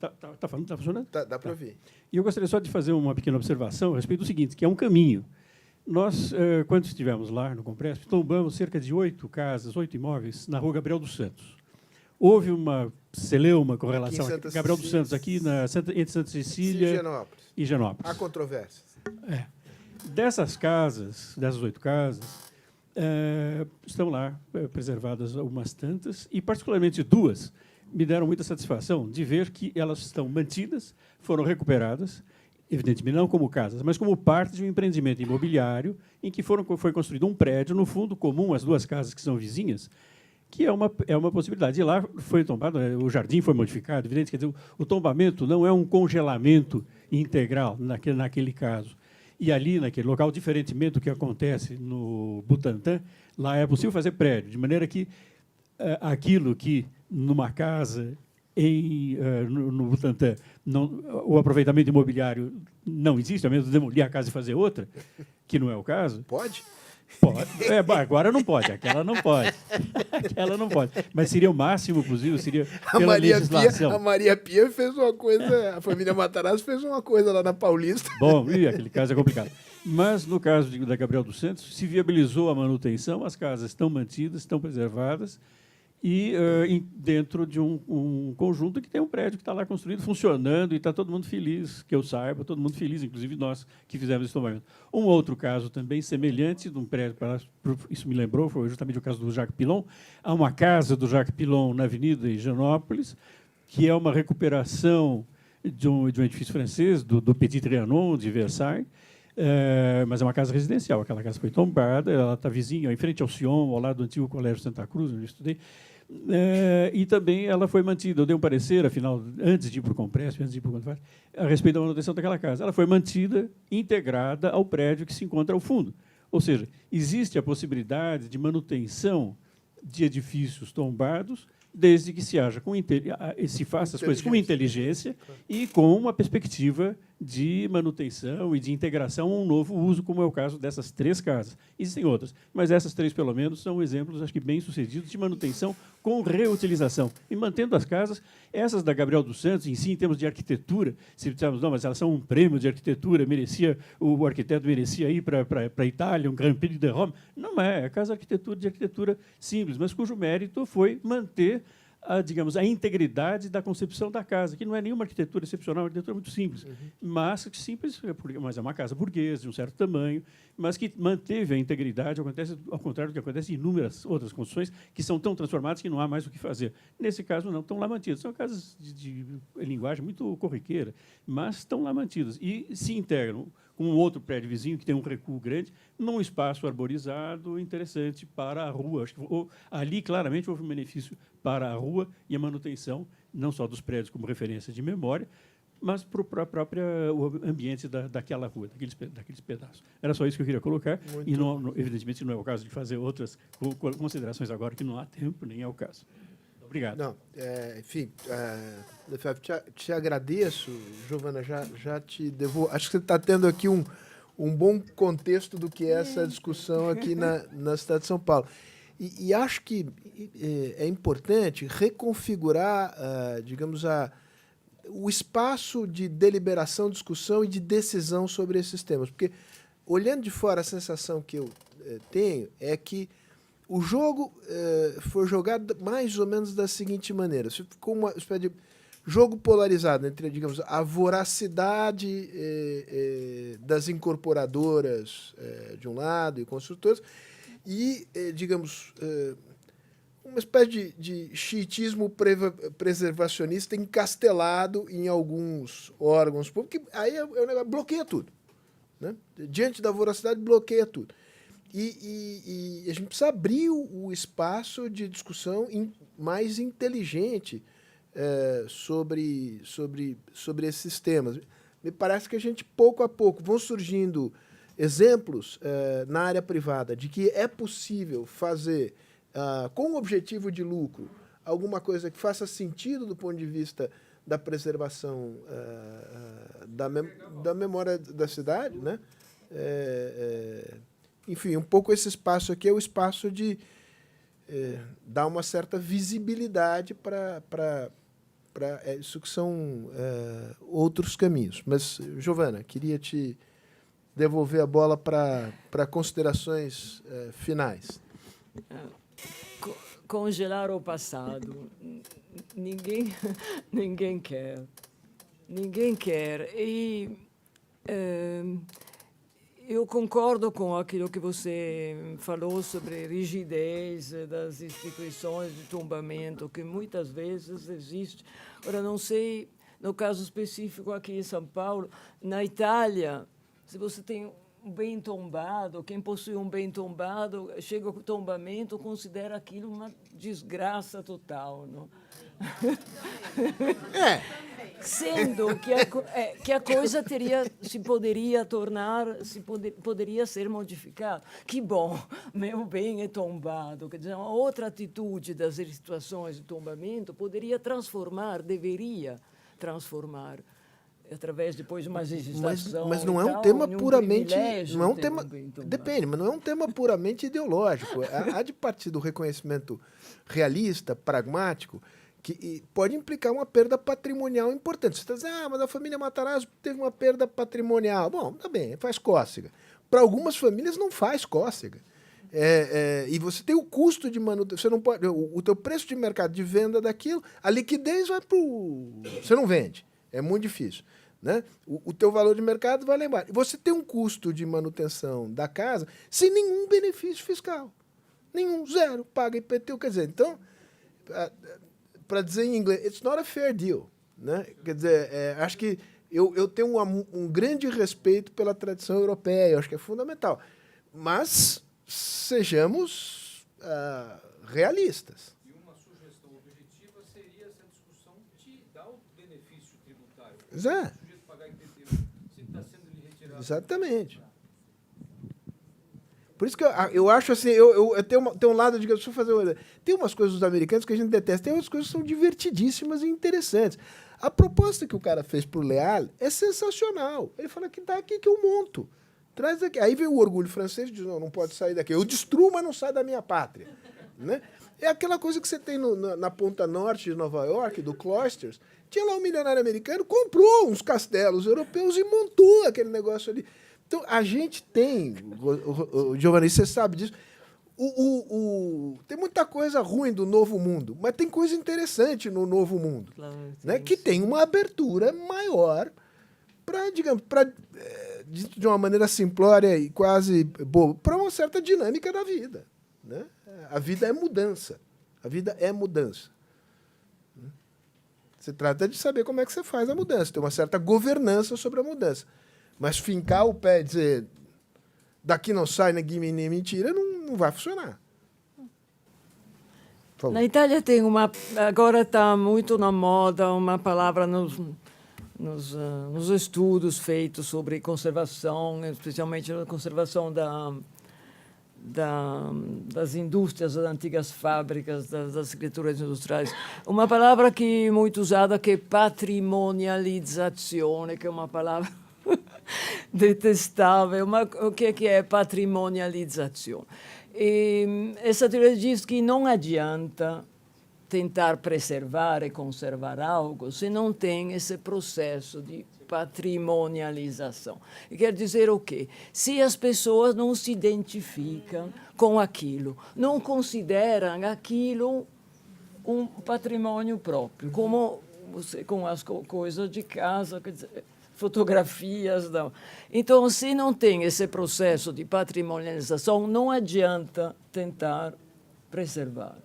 Tá funcionando? Dá para ouvir. E eu gostaria só de fazer uma pequena observação a respeito do seguinte, que é um caminho. Nós, quando estivemos lá no Compresp, tombamos cerca de 8 casas, 8 imóveis, na rua Gabriel dos Santos. Houve uma celeuma com relação a Gabriel dos Santos, aqui entre Santa Cecília e Higienópolis. Há controvérsias. Dessas casas, dessas 8 casas, estão lá preservadas algumas tantas, e particularmente 2 me deram muita satisfação de ver que elas estão mantidas, foram recuperadas, evidentemente não como casas, mas como parte de um empreendimento imobiliário em que foi construído um prédio, no fundo comum às 2 casas que são vizinhas, que é uma possibilidade. E lá foi tombado, o jardim foi modificado, evidente, quer dizer, o tombamento não é um congelamento integral naquele caso. E ali, naquele local, diferentemente do que acontece no Butantã, lá é possível fazer prédio, de maneira que aquilo que, numa casa no Butantã, o aproveitamento imobiliário não existe, a menos de demolir a casa e fazer outra, que não é o caso. Pode? Pode. Agora não pode, aquela não pode. Mas seria o máximo possível, seria pela legislação. A Maria Pia fez uma coisa, a família Matarazzo fez uma coisa lá na Paulista. Bom, aquele caso é complicado. Mas, no caso da Gabriel dos Santos, se viabilizou a manutenção, as casas estão mantidas, estão preservadas, e dentro de um conjunto que tem um prédio que está lá construído, funcionando, e está todo mundo feliz, que eu saiba, todo mundo feliz, inclusive nós que fizemos esse tombamento. Um outro caso também semelhante, de um prédio, isso me lembrou, foi justamente o caso do Jacques Pilon. Há uma casa do Jacques Pilon na Avenida Higienópolis, que é uma recuperação de um edifício francês, do Petit Trianon, de Versailles, mas é uma casa residencial. Aquela casa foi tombada, ela está vizinha, em frente ao Sion, ao lado do antigo Colégio Santa Cruz, onde eu estudei, e também ela foi mantida. Eu dei um parecer, afinal, antes de ir para o Compresp, antes de ir para o Controle, a respeito da manutenção daquela casa. Ela foi mantida, integrada ao prédio que se encontra ao fundo. Ou seja, existe a possibilidade de manutenção de edifícios tombados, desde que se faça as coisas com inteligência e com uma perspectiva de manutenção e de integração a um novo uso, como é o caso dessas 3 casas. Existem outras, mas essas 3, pelo menos, são exemplos, acho que, bem-sucedidos de manutenção com reutilização. E mantendo as casas, essas da Gabriel dos Santos, em si, em termos de arquitetura, se dissermos, não, mas elas são um prêmio de arquitetura, o arquiteto merecia ir para a Itália, um Grand Prix de Rome. Não é casa de arquitetura simples, mas cujo mérito foi manter digamos, a integridade da concepção da casa, que não é nenhuma arquitetura excepcional, é uma arquitetura muito simples, mas é uma casa burguesa, de um certo tamanho, mas que manteve a integridade, ao contrário do que acontece em inúmeras outras construções, que são tão transformadas que não há mais o que fazer. Nesse caso, não, estão lá mantidas. São casas de linguagem muito corriqueira, mas estão lá mantidas e se integram com um outro prédio vizinho, que tem um recuo grande, num espaço arborizado interessante para a rua. Acho que ali, claramente, houve um benefício para a rua e a manutenção, não só dos prédios como referência de memória, mas para o próprio ambiente daquela rua, daqueles pedaços. Era só isso que eu queria colocar, e, evidentemente, não é o caso de fazer outras considerações agora, que não há tempo, nem é o caso. Obrigado. Não, enfim, Lefebvre, te agradeço, Giovana, já te devolvo. Acho que você está tendo aqui um bom contexto do que é essa discussão aqui na cidade de São Paulo. E acho que é importante reconfigurar, digamos, o espaço de deliberação, discussão e de decisão sobre esses temas. Porque, olhando de fora, a sensação que eu tenho é que o jogo foi jogado mais ou menos da seguinte maneira. Ficou uma espécie de jogo polarizado entre, digamos, a voracidade das incorporadoras de um lado e construtoras e, digamos, uma espécie de xiitismo preservacionista encastelado em alguns órgãos públicos, que aí bloqueia tudo. Né? Diante da voracidade, bloqueia tudo. E a gente precisa abrir o espaço de discussão mais inteligente sobre esses temas. Me parece que a gente, pouco a pouco, vão surgindo exemplos na área privada de que é possível fazer, com o objetivo de lucro, alguma coisa que faça sentido do ponto de vista da preservação da memória da cidade, né? Enfim, um pouco esse espaço aqui é o espaço de dar uma certa visibilidade para isso que são outros caminhos. Mas, Giovana, queria te devolver a bola para considerações finais. Congelar o passado. Ninguém quer. Ninguém quer. E eu concordo com aquilo que você falou sobre a rigidez das instituições de tombamento, que muitas vezes existe. Ora, não sei, no caso específico aqui em São Paulo, na Itália, se você tem um bem tombado, quem possui um bem tombado, chega ao tombamento, considera aquilo uma desgraça total, não? Sendo que a coisa poderia ser modificada. Que bom, meu bem é tombado. Quer dizer, uma outra atitude das situações de tombamento deveria transformar, através depois de uma legislação. Mas não é um tema puramente. Não é um tema. Depende, mas não é um tema puramente ideológico. Há de partir do reconhecimento realista, pragmático, que pode implicar uma perda patrimonial importante. Você está dizendo, mas a família Matarazzo teve uma perda patrimonial. Bom, tá bem, faz cócega. para algumas famílias não faz cócega. E você tem o custo de manutenção. Você não pode, o teu preço de mercado de venda daquilo, a liquidez vai para o... Você não vende. É muito difícil. Né? O teu valor de mercado vai lá embaixo. Você tem um custo de manutenção da casa sem nenhum benefício fiscal. Nenhum, zero. Paga IPTU. Quer dizer, então, para dizer em inglês, it's not a fair deal. Né? Quer dizer, acho que eu tenho um grande respeito pela tradição europeia, eu acho que é fundamental. Mas sejamos realistas. E uma sugestão objetiva seria essa discussão de dar o benefício tributário. Exato. O sujeito pagar IPTU, se está sendo lhe retirado. Exatamente. Por isso que eu acho assim, eu tenho um lado de... Deixa eu fazer uma... Tem umas coisas dos americanos que a gente detesta, tem outras coisas que são divertidíssimas e interessantes. A proposta que o cara fez para o Leal é sensacional. Ele fala que tá aqui que eu monto. Traz daqui. Aí veio o orgulho francês e diz, não pode sair daqui. Eu destruo, mas não sai da minha pátria. Né? É aquela coisa que você tem na ponta norte de Nova York, do Cloisters. Tinha lá um milionário americano, comprou uns castelos europeus e montou aquele negócio ali. Então, a gente tem, Giovanni, você sabe disso, tem muita coisa ruim do Novo Mundo, mas tem coisa interessante no Novo Mundo, Claro, né, que tem uma abertura maior para, digamos, de uma maneira simplória e quase boba, para uma certa dinâmica da vida. Né? A vida é mudança. A vida é mudança. Se trata de saber como é que você faz a mudança, ter uma certa governança sobre a mudança. Mas fincar o pé e dizer daqui não sai, ninguém nem mentira, não vai funcionar. Na Itália tem agora está muito na moda uma palavra nos estudos feitos sobre conservação, especialmente a conservação das indústrias, das antigas fábricas, das escrituras industriais. Uma palavra que é muito usada, que é patrimonializzazione, que é uma palavra detestável. O que é patrimonializazione? Essa teoria diz que não adianta tentar preservar e conservar algo se não tem esse processo de patrimonialização. E quer dizer o quê? Se as pessoas não se identificam com aquilo, não consideram aquilo um patrimônio próprio, como com as coisas de casa, quer dizer, fotografias. Não. Então, se não tem esse processo de patrimonialização, não adianta tentar preservar.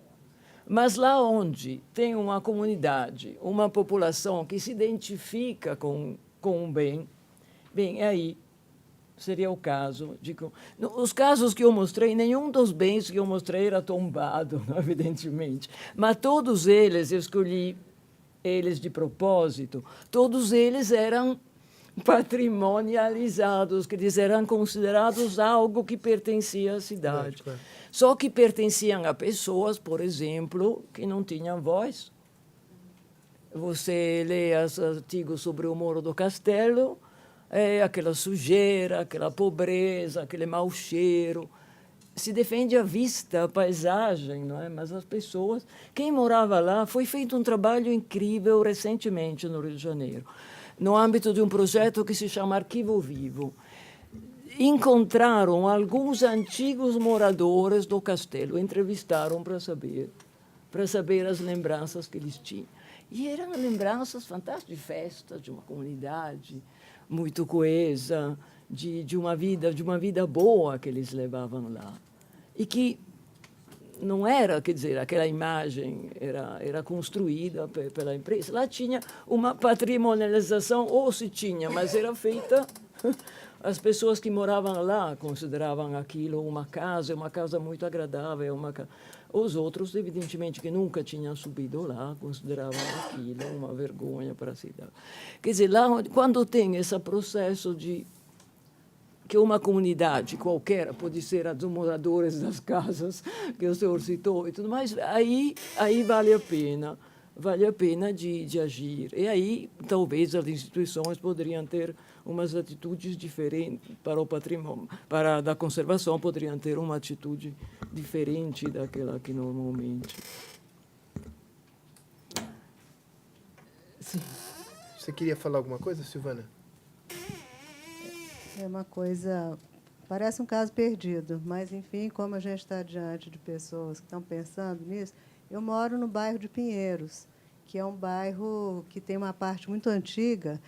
Mas lá onde tem uma comunidade, uma população que se identifica com um bem, aí seria o caso. Os casos que eu mostrei, nenhum dos bens que eu mostrei era tombado, evidentemente, mas todos eles, eu escolhi eles de propósito, todos eles eram patrimonializados, que eles eram considerados algo que pertencia à cidade. Claro. Só que pertenciam a pessoas, por exemplo, que não tinham voz. Você lê os artigos sobre o Muro do Castelo, aquela sujeira, aquela pobreza, aquele mau cheiro. Se defende a vista, a paisagem, não é? Mas as pessoas... Quem morava lá, foi feito um trabalho incrível recentemente no Rio de Janeiro, no âmbito de um projeto que se chama Arquivo Vivo. Encontraram alguns antigos moradores do castelo, entrevistaram para saber as lembranças que eles tinham. E eram lembranças fantásticas de festas, de uma comunidade muito coesa, de uma vida boa que eles levavam lá. E que não era, quer dizer, aquela imagem era construída pela empresa. Lá tinha uma patrimonialização, ou se tinha, mas era feita... As pessoas que moravam lá consideravam aquilo uma casa muito agradável. Os outros, evidentemente, que nunca tinham subido lá, consideravam aquilo uma vergonha para a cidade. Quer dizer, lá, quando tem esse processo de que uma comunidade qualquer, pode ser os moradores das casas que o senhor citou e tudo mais, aí vale a pena de agir. E aí, talvez, as instituições poderiam ter umas atitudes diferentes para o patrimônio, para da conservação, poderiam ter uma atitude diferente daquela que normalmente... Sim. Você queria falar alguma coisa, Silvana? É uma coisa Parece um caso perdido, mas, enfim, como a gente está diante de pessoas que estão pensando nisso, eu moro no bairro de Pinheiros, que é um bairro que tem uma parte muito antiga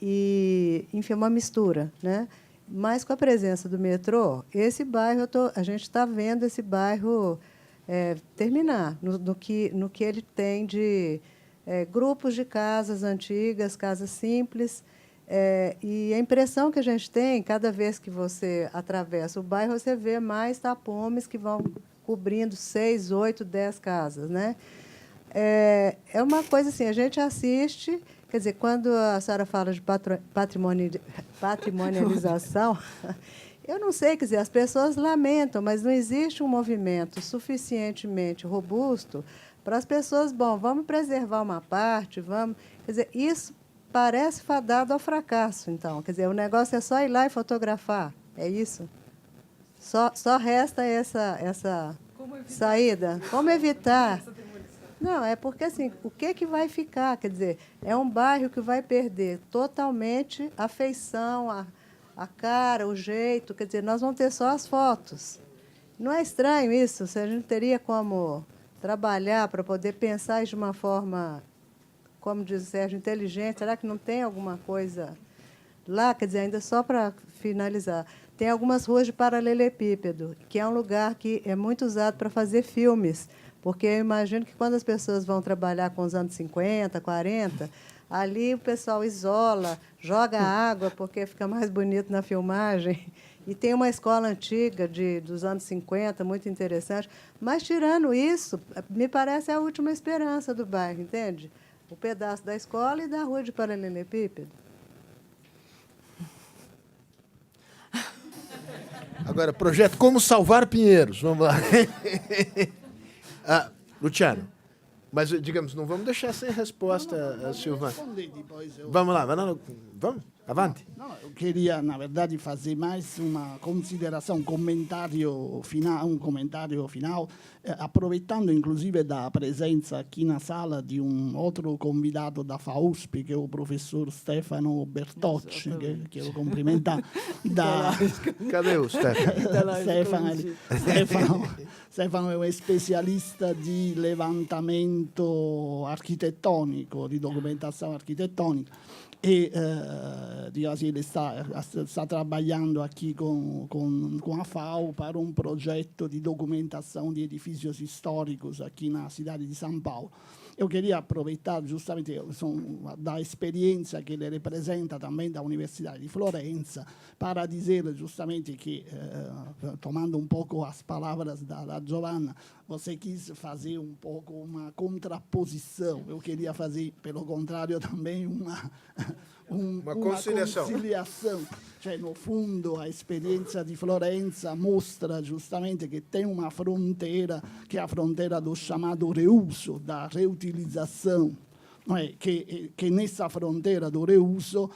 e, enfim, uma mistura, né? Mas, com a presença do metrô, esse bairro, a gente está vendo esse bairro terminar no que ele tem de grupos de casas antigas, casas simples. E a impressão que a gente tem, cada vez que você atravessa o bairro, você vê mais tapumes que vão cobrindo 6, 8, 10 casas, né? É uma coisa assim, a gente assiste, quer dizer, quando a senhora fala de patrimonialização, eu não sei, quer dizer, as pessoas lamentam, mas não existe um movimento suficientemente robusto para as pessoas, bom, vamos preservar uma parte, vamos... Quer dizer, isso parece fadado ao fracasso, então. Quer dizer, o negócio é só ir lá e fotografar, é isso? Só resta essa saída. Como evitar? Não, é porque, assim, o que vai ficar? Quer dizer, é um bairro que vai perder totalmente a feição, a cara, o jeito. Quer dizer, nós vamos ter só as fotos. Não é estranho isso? Se a gente teria como trabalhar para poder pensar isso de uma forma, como diz o Sérgio, inteligente. Será que não tem alguma coisa lá? Quer dizer, ainda só para finalizar, tem algumas ruas de paralelepípedo, que é um lugar que é muito usado para fazer filmes, porque eu imagino que quando as pessoas vão trabalhar com os anos 50, 40, ali o pessoal isola, joga água, porque fica mais bonito na filmagem. E tem uma escola antiga dos anos 50, muito interessante. Mas, tirando isso, me parece a última esperança do bairro, entende? O pedaço da escola e da rua de paralelepípedo. Agora, projeto Como Salvar Pinheiros. Vamos lá. Luciano, mas, digamos, não vamos deixar sem resposta, Silvana. Vamos lá, vamos, avante. Não, eu queria, na verdade, fazer mais uma consideração, um comentário final, aproveitando, inclusive, da presença aqui na sala de um outro convidado da FAUSP, que é o professor Stefano Bertocci, que eu cumprimentar. Cadê o Stefano? Stefano é um especialista de levantamento arquitettonico, di documentazione architettonica, e ele está trabalhando aqui com a FAO para um projeto de documentação de edifícios históricos aqui na cidade de São Paulo. Eu queria aproveitar justamente da experiência que ele representa também da Universidade de Florença para dizer justamente que, tomando um pouco as palavras da Giovanna, você quis fazer um pouco uma contraposição. Eu queria fazer, pelo contrário, também uma conciliação. Cioè, no fundo, a experiência de Florença mostra justamente que tem uma fronteira, que é a fronteira do chamado reuso, da reutilização, não é? Que nessa fronteira do reuso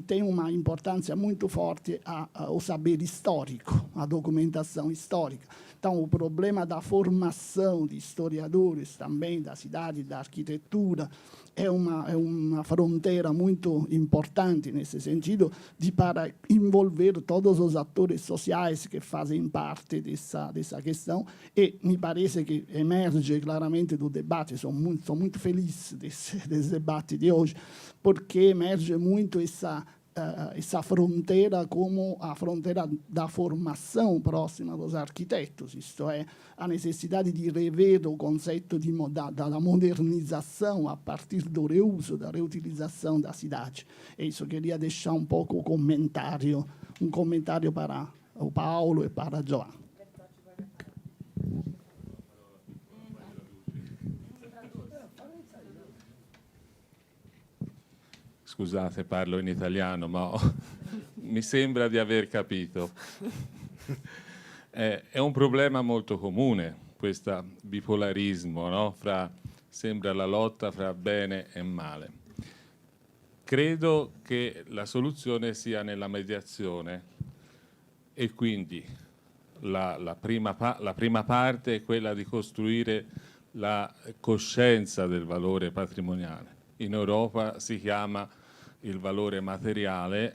tem uma importância muito forte ao saber histórico, à documentação histórica. Então, o problema da formação de historiadores também da cidade, da arquitetura, é uma fronteira muito importante nesse sentido, para envolver todos os atores sociais que fazem parte dessa questão, e me parece que emerge claramente do debate. Sou muito feliz desse debate de hoje, porque emerge muito essa fronteira como a fronteira da formação próxima dos arquitetos, isto é, a necessidade de rever o conceito da modernização a partir do reuso, da reutilização da cidade. E isso queria deixar um pouco um comentário para o Paolo e para a Giovanna. Scusate, parlo in italiano, ma mi sembra di aver capito. È un problema molto comune, questo bipolarismo, no? Sembra la lotta fra bene e male. Credo che la soluzione sia nella mediazione, e quindi la prima parte è quella di costruire la coscienza del valore patrimoniale. In Europa si chiama il valore materiale,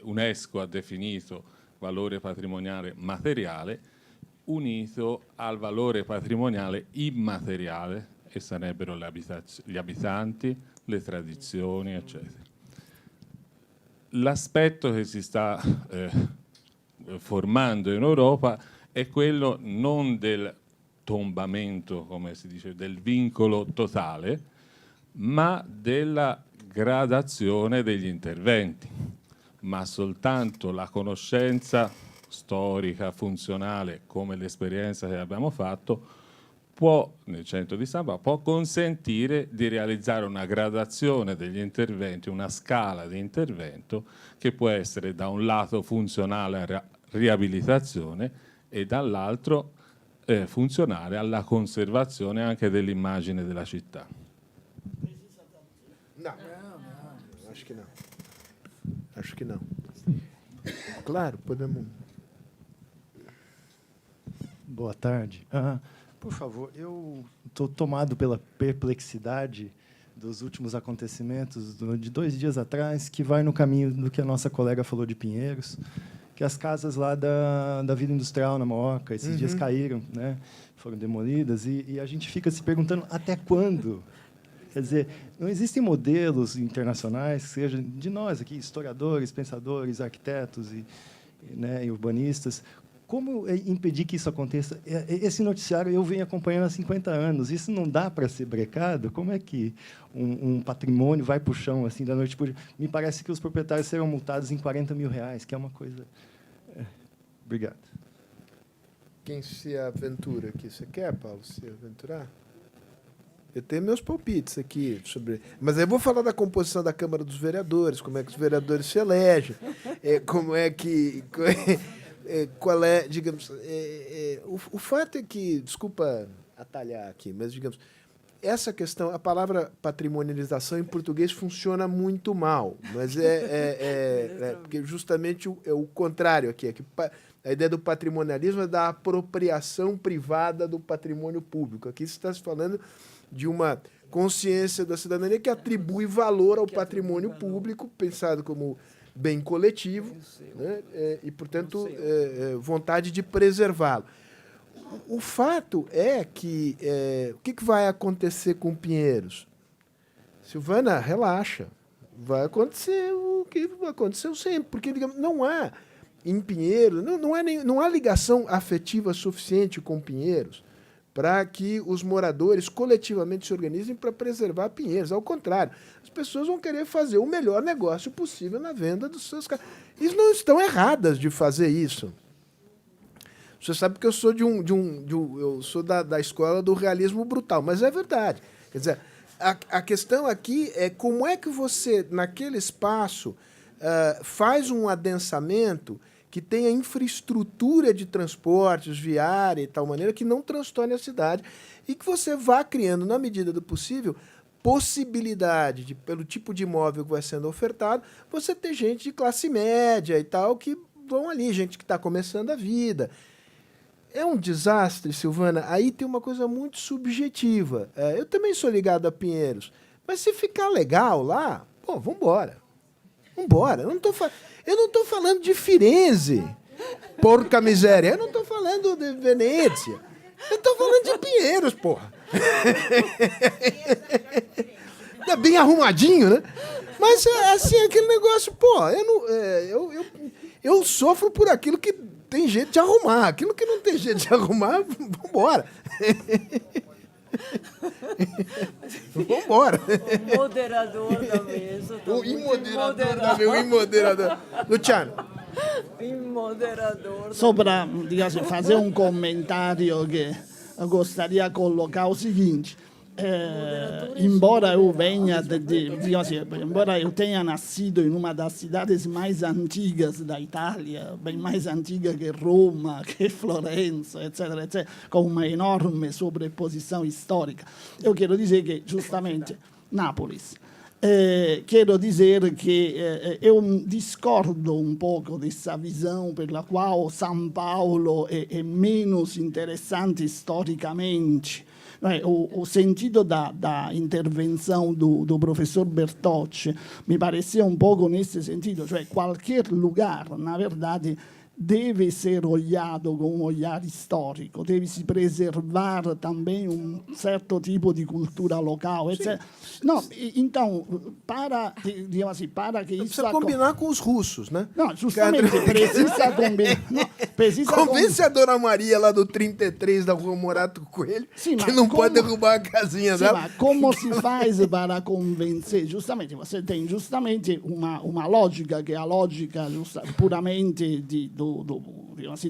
UNESCO ha definito valore patrimoniale materiale, unito al valore patrimoniale immateriale, e sarebbero gli abitanti, le tradizioni, eccetera. L'aspetto che si sta formando in Europa è quello non del tombamento, come si dice, del vincolo totale, ma della gradazione degli interventi. Ma soltanto la conoscenza storica, funzionale, come l'esperienza che abbiamo fatto, può, nel centro di San Paolo, può consentire di realizzare una gradazione degli interventi, una scala di intervento che può essere da un lato funzionale a riabilitazione e dall'altro funzionale alla conservazione anche dell'immagine della città. Não, acho que não. Acho que não. Claro, podemos. Boa tarde. Por favor, eu estou tomado pela perplexidade dos últimos acontecimentos de 2 dias atrás, que vai no caminho do que a nossa colega falou de Pinheiros, que as casas lá da Vila Industrial, na Mooca, esses dias caíram, né? Foram demolidas, e a gente fica se perguntando até quando. Quer dizer, não existem modelos internacionais, seja de nós aqui, historiadores, pensadores, arquitetos e urbanistas, como impedir que isso aconteça? Esse noticiário eu venho acompanhando há 50 anos. Isso não dá para ser brecado? Como é que um patrimônio vai para o chão assim da noite para o dia? Me parece que os proprietários serão multados em R$40 mil, que é uma coisa... Obrigado. Quem se aventura aqui? Você quer, Paulo, se aventurar? Eu tenho meus palpites aqui sobre... Mas aí eu vou falar da composição da Câmara dos Vereadores, como é que os vereadores se elegem, como é que... qual é, digamos... o fato é que... Desculpa atalhar aqui, mas, digamos... Essa questão, a palavra patrimonialização em português funciona muito mal, mas porque justamente é o contrário aqui, é que a ideia do patrimonialismo é da apropriação privada do patrimônio público. Aqui se está se falando de uma consciência da cidadania que atribui valor ao patrimônio público, pensado como bem coletivo, né? E, portanto, vontade de preservá-lo. O fato é que o que vai acontecer com Pinheiros? Silvana, relaxa. Vai acontecer o que aconteceu sempre, porque, digamos, não há em Pinheiros, não há ligação afetiva suficiente com Pinheiros para que os moradores coletivamente se organizem para preservar Pinheiros. Ao contrário, as pessoas vão querer fazer o melhor negócio possível na venda dos seus carros. Eles não estão erradas de fazer isso. Você sabe que eu sou eu sou da escola do realismo brutal, mas é verdade. Quer dizer, a questão aqui é como é que você, naquele espaço, faz um adensamento que tenha infraestrutura de transportes, viária e tal maneira que não transtorne a cidade e que você vá criando, na medida do possível, possibilidade de, pelo tipo de imóvel que vai sendo ofertado, você ter gente de classe média e tal que vão ali, gente que está começando a vida. É um desastre, Silvana. Aí tem uma coisa muito subjetiva. Eu também sou ligado a Pinheiros. Mas se ficar legal lá, pô, vambora. Vambora. Eu não estou falando de Firenze, porca miséria. Eu não estou falando de Venezia. Eu estou falando de Pinheiros, porra. É bem arrumadinho, né? Mas, assim, aquele negócio, pô, eu sofro por aquilo que tem jeito de arrumar. Aquilo que não tem jeito de arrumar, vambora. Vambora. O moderador da mesa. O imoderador. Luciano. Immoderador. Só para fazer um comentário que eu gostaria de colocar o seguinte. Embora eu venha embora eu tenha nascido em uma das cidades mais antigas da Itália, bem mais antiga que Roma, que Florença, etc., com uma enorme sobreposição histórica, eu quero dizer que, justamente, Nápoles. Quero dizer que eu discordo um pouco dessa visão pela qual São Paulo é menos interessante historicamente O sentido da intervenção do professor Bertocci me parecia um pouco nesse sentido, cioè qualquer lugar, na verdade, deve ser olhado com um olhar histórico, deve se preservar também um certo tipo de cultura local, etc. Não, então, digamos assim, para que isso... Precisa combinar com os russos, né? Não, justamente, precisa combinar. Não, precisa Convence a Dona Maria lá do 33 da Rua Morato Coelho, sim, que não pode derrubar a casinha sim, dela. Mas como se faz para convencer? Justamente, você tem justamente uma lógica, que é a lógica puramente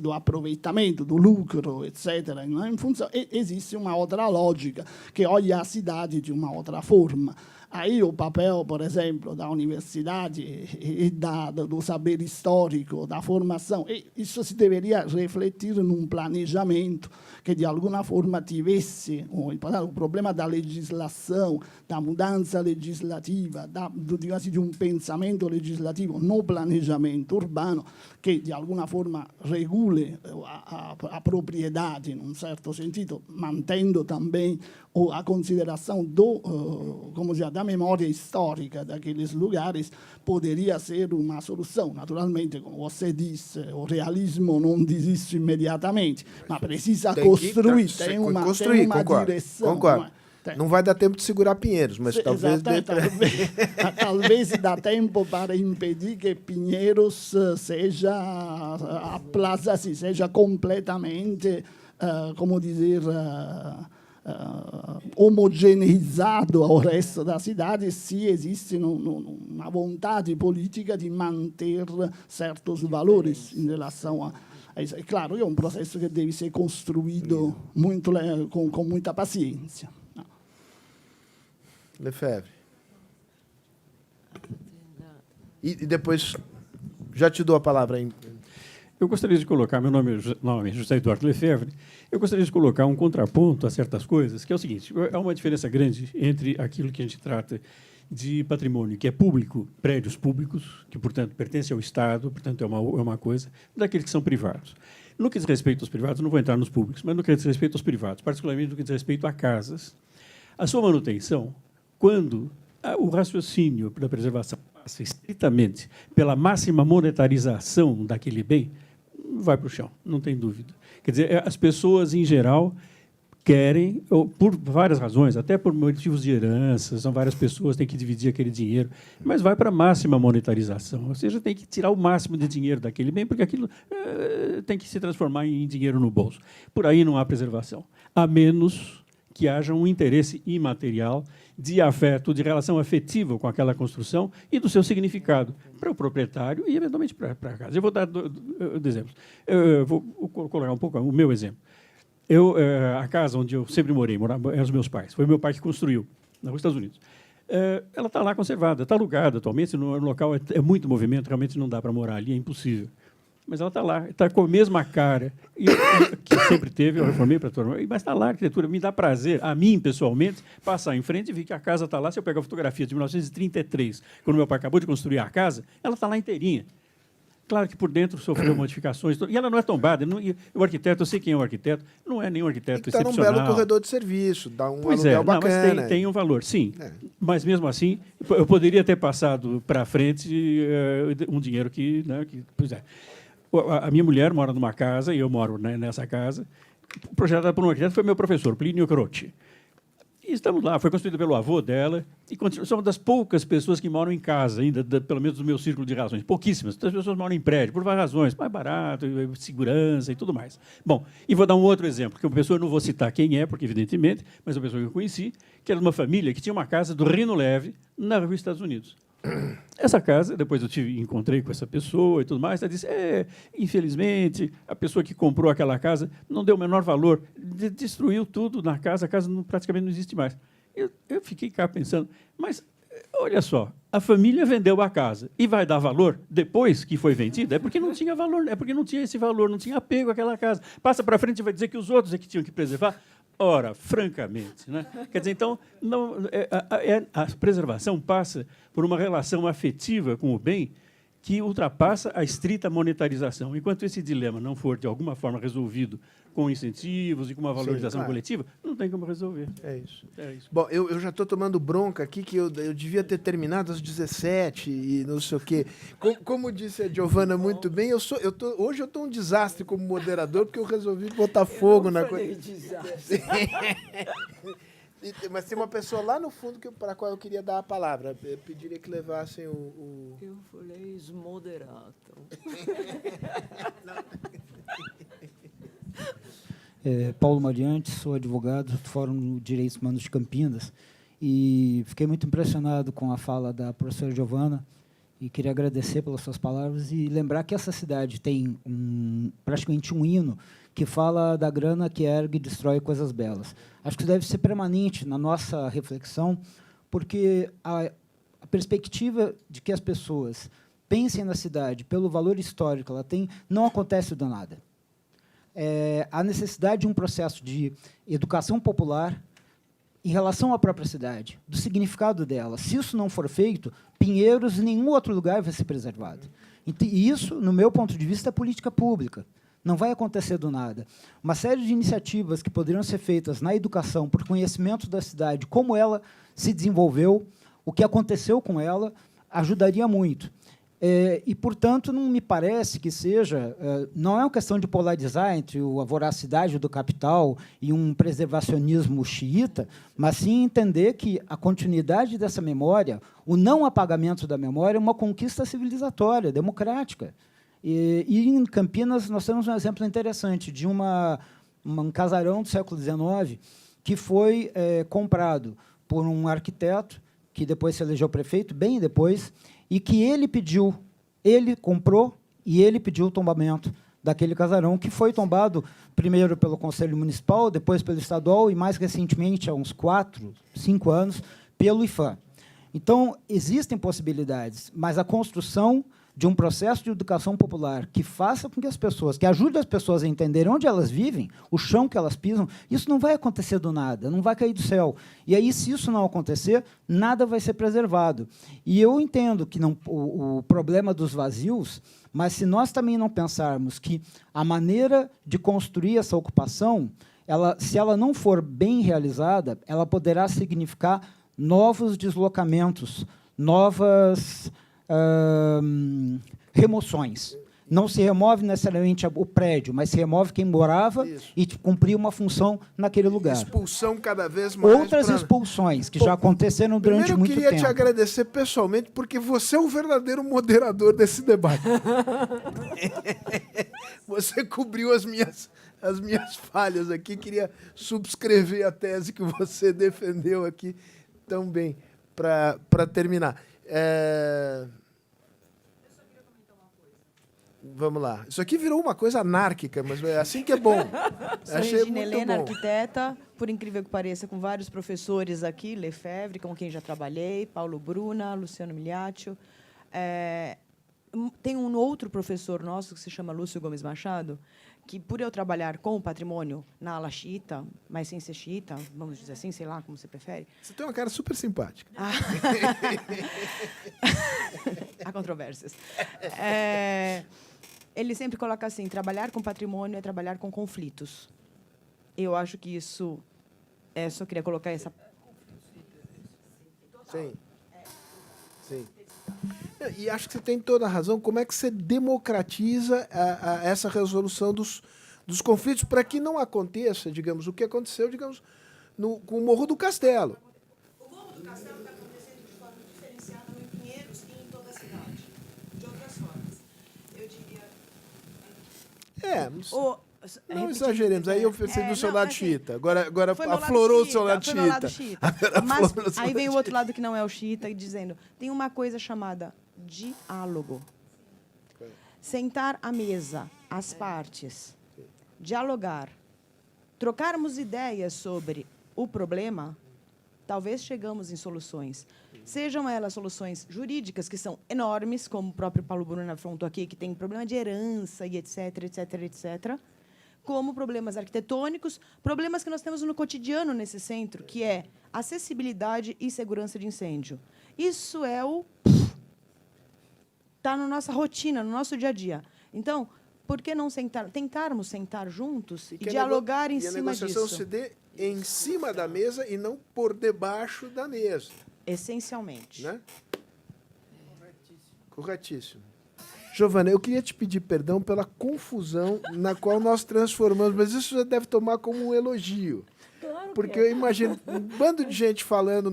do aproveitamento, do lucro, etc. Em função, existe uma outra lógica que olha a cidade de uma outra forma. Aí o papel, por exemplo, da universidade e do saber histórico, da formação, isso se deveria refletir num planejamento que, de alguma forma, tivesse o problema da legislação, da mudança legislativa, de um pensamento legislativo no planejamento urbano, que, de alguma forma, regule a propriedade, num certo sentido, mantendo também a consideração da memória histórica daqueles lugares, poderia ser uma solução. Naturalmente, como você disse, o realismo não desiste imediatamente, mas precisa construir, tem uma direção. Concordo. Não vai dar tempo de segurar Pinheiros, mas talvez dê para... Talvez dá tempo para impedir que Pinheiros seja completamente, como dizer... homogeneizado ao resto da cidade, se existe uma vontade política de manter certos valores em relação a isso. É claro, é um processo que deve ser construído com muita paciência. Lefebvre. E depois, já te dou a palavra aí. Eu gostaria de colocar, meu nome é José Eduardo Lefebvre, eu gostaria de colocar um contraponto a certas coisas, que é o seguinte: há uma diferença grande entre aquilo que a gente trata de patrimônio que é público, prédios públicos, que, portanto, pertence ao Estado, portanto, é uma coisa, daqueles que são privados. No que diz respeito aos privados, não vou entrar nos públicos, mas no que diz respeito aos privados, particularmente no que diz respeito a casas, a sua manutenção, quando o raciocínio da preservação passa estritamente pela máxima monetarização daquele bem, vai para o chão, não tem dúvida. Quer dizer, as pessoas, em geral, querem, por várias razões, até por motivos de herança, são várias pessoas, têm que dividir aquele dinheiro, mas vai para a máxima monetarização, ou seja, tem que tirar o máximo de dinheiro daquele bem, porque aquilo tem que se transformar em dinheiro no bolso. Por aí não há preservação, a menos que haja um interesse imaterial de afeto, de relação afetiva com aquela construção e do seu significado para o proprietário e, eventualmente, para a casa. Eu vou dar dois exemplos. Eu vou colocar um pouco o meu exemplo. A casa onde eu sempre morei, eram os meus pais. Foi meu pai que construiu, nos Estados Unidos. Ela está lá conservada, está alugada atualmente, no local é muito movimento, realmente não dá para morar ali, é impossível. Mas ela está lá, está com a mesma cara que sempre teve, eu reformei para todo mundo, mas está lá a arquitetura. Me dá prazer, a mim, pessoalmente, passar em frente e ver que a casa está lá. Se eu pegar a fotografia de 1933, quando meu pai acabou de construir a casa, ela está lá inteirinha. Claro que por dentro sofreu modificações, e ela não é tombada. O arquiteto, eu sei quem é o arquiteto, não é nenhum arquiteto excepcional. Está num belo corredor de serviço, dá um pois aluguel bacana. Mas tem um valor, sim. Mas, mesmo assim, eu poderia ter passado para frente um dinheiro que... Pois é. A minha mulher mora numa casa, e eu moro nessa casa, projetada por um arquiteto, foi meu professor, Plínio Croce. E estamos lá, foi construída pelo avô dela, e sou uma das poucas pessoas que moram em casa, ainda, pelo menos do meu círculo de razões. Pouquíssimas. As pessoas moram em prédio, por várias razões, mais barato, segurança e tudo mais. Bom, e vou dar um outro exemplo, que uma pessoa, eu não vou citar quem é, porque, evidentemente, mas uma pessoa que eu conheci, que era de uma família que tinha uma casa do Rino Leve, na rua Estados Unidos. Essa casa, depois eu encontrei com essa pessoa e tudo mais, ela disse, infelizmente, a pessoa que comprou aquela casa não deu o menor valor, destruiu tudo na casa, a casa praticamente não existe mais. Eu fiquei cá pensando, mas, olha só, a família vendeu a casa e vai dar valor depois que foi vendida? É porque não tinha valor, é porque não tinha esse valor, não tinha apego àquela casa. Passa para frente e vai dizer que os outros é que tinham que preservar. Ora, francamente, né? Quer dizer, então, a preservação passa por uma relação afetiva com o bem que ultrapassa a estrita monetarização. Enquanto esse dilema não for, de alguma forma, resolvido com incentivos e com uma valorização claro. coletiva, não tem como resolver. É isso. É isso. Bom, eu já estou tomando bronca aqui, que eu devia ter terminado às 17 e não sei o quê. Como disse a Giovana muito bem, hoje eu estou um desastre como moderador, porque eu resolvi botar fogo na coisa. Desastre. Mas tem uma pessoa lá no fundo para a qual eu queria dar a palavra. Eu pediria que levassem Eu falei esmoderato. Paulo Mariante, sou advogado do Fórum de Direitos Humanos de Campinas e fiquei muito impressionado com a fala da professora Giovana e queria agradecer pelas suas palavras e lembrar que essa cidade tem praticamente um hino que fala da grana que ergue e destrói coisas belas. Acho que deve ser permanente na nossa reflexão, porque a perspectiva de que as pessoas pensem na cidade pelo valor histórico que ela tem não acontece do nada. A necessidade de um processo de educação popular em relação à própria cidade, do significado dela. Se isso não for feito, Pinheiros em nenhum outro lugar vai ser preservado. E isso, no meu ponto de vista, é política pública. Não vai acontecer do nada. Uma série de iniciativas que poderiam ser feitas na educação, por conhecimento da cidade, como ela se desenvolveu, o que aconteceu com ela, ajudaria muito. E, portanto, não me parece que seja... não é uma questão de polarizar entre a voracidade do capital e um preservacionismo xiita, mas sim entender que a continuidade dessa memória, o não apagamento da memória, é uma conquista civilizatória, democrática. E em Campinas, nós temos um exemplo interessante de um casarão do século XIX que foi comprado por um arquiteto, que depois se elegeu prefeito, bem depois, e que ele comprou e ele pediu o tombamento daquele casarão, que foi tombado primeiro pelo Conselho Municipal, depois pelo Estadual e, mais recentemente, há uns 4, 5 anos, pelo IFAM. Então, existem possibilidades, mas a construção de um processo de educação popular que faça com que as pessoas, que ajude as pessoas a entenderem onde elas vivem, o chão que elas pisam, isso não vai acontecer do nada, não vai cair do céu. E aí, se isso não acontecer, nada vai ser preservado. E eu entendo que o problema dos vazios, mas se nós também não pensarmos que a maneira de construir essa ocupação, se ela não for bem realizada, ela poderá significar novos deslocamentos, novas remoções. Não se remove necessariamente o prédio, mas se remove quem morava e cumpria uma função naquele lugar. Expulsão cada vez mais. Outras expulsões que já aconteceram durante muito tempo. Primeiro, eu queria te agradecer pessoalmente, porque você é o verdadeiro moderador desse debate. Você cobriu as minhas falhas aqui. Queria subscrever a tese que você defendeu aqui tão bem, para terminar. Vamos lá. Isso aqui virou uma coisa anárquica, mas é assim que é bom. Sou Regina Helena, arquiteta, por incrível que pareça, com vários professores aqui, Lefebvre, com quem já trabalhei, Paulo Bruna, Luciano Miliaccio. Tem um outro professor nosso, que se chama Lúcio Gomes Machado, que, por eu trabalhar com o patrimônio na ala xiita, mas sem ser xiita, vamos dizer assim, sei lá como você prefere. Você tem uma cara super simpática. Há controvérsias. Ele sempre coloca assim, trabalhar com patrimônio é trabalhar com conflitos. Eu acho que isso... só queria colocar essa... Sim. Sim. E acho que você tem toda a razão. Como é que você democratiza essa resolução dos conflitos para que não aconteça, digamos, o que aconteceu, digamos, com o Morro do Castelo? O Morro do Castelo está acontecendo de forma diferenciada em Pinheiros e em toda a cidade. De outras formas. Eu diria... Não exageremos. Aí eu pensei do seu lado xiita. Agora aflorou o seu lado xiita. Mas aí vem o outro lado que não é o xiita, dizendo, tem uma coisa chamada diálogo. Sentar à mesa, as partes, dialogar, trocarmos ideias sobre o problema, talvez chegamos em soluções. Sejam elas soluções jurídicas, que são enormes, como o próprio Paulo Bruna afrontou aqui, que tem problema de herança e etc., etc., etc., como problemas arquitetônicos, problemas que nós temos no cotidiano nesse centro, que é acessibilidade e segurança de incêndio. Isso é está na nossa rotina, no nosso dia a dia. Então, por que não tentarmos sentar juntos e dialogar em cima disso? E a negociação se dê em cima da mesa e não por debaixo da mesa. Essencialmente. Né? Corretíssimo. Giovana, eu queria te pedir perdão pela confusão na qual nós transformamos, mas isso já deve tomar como um elogio. Claro porque que é. eu imagino um bando de gente falando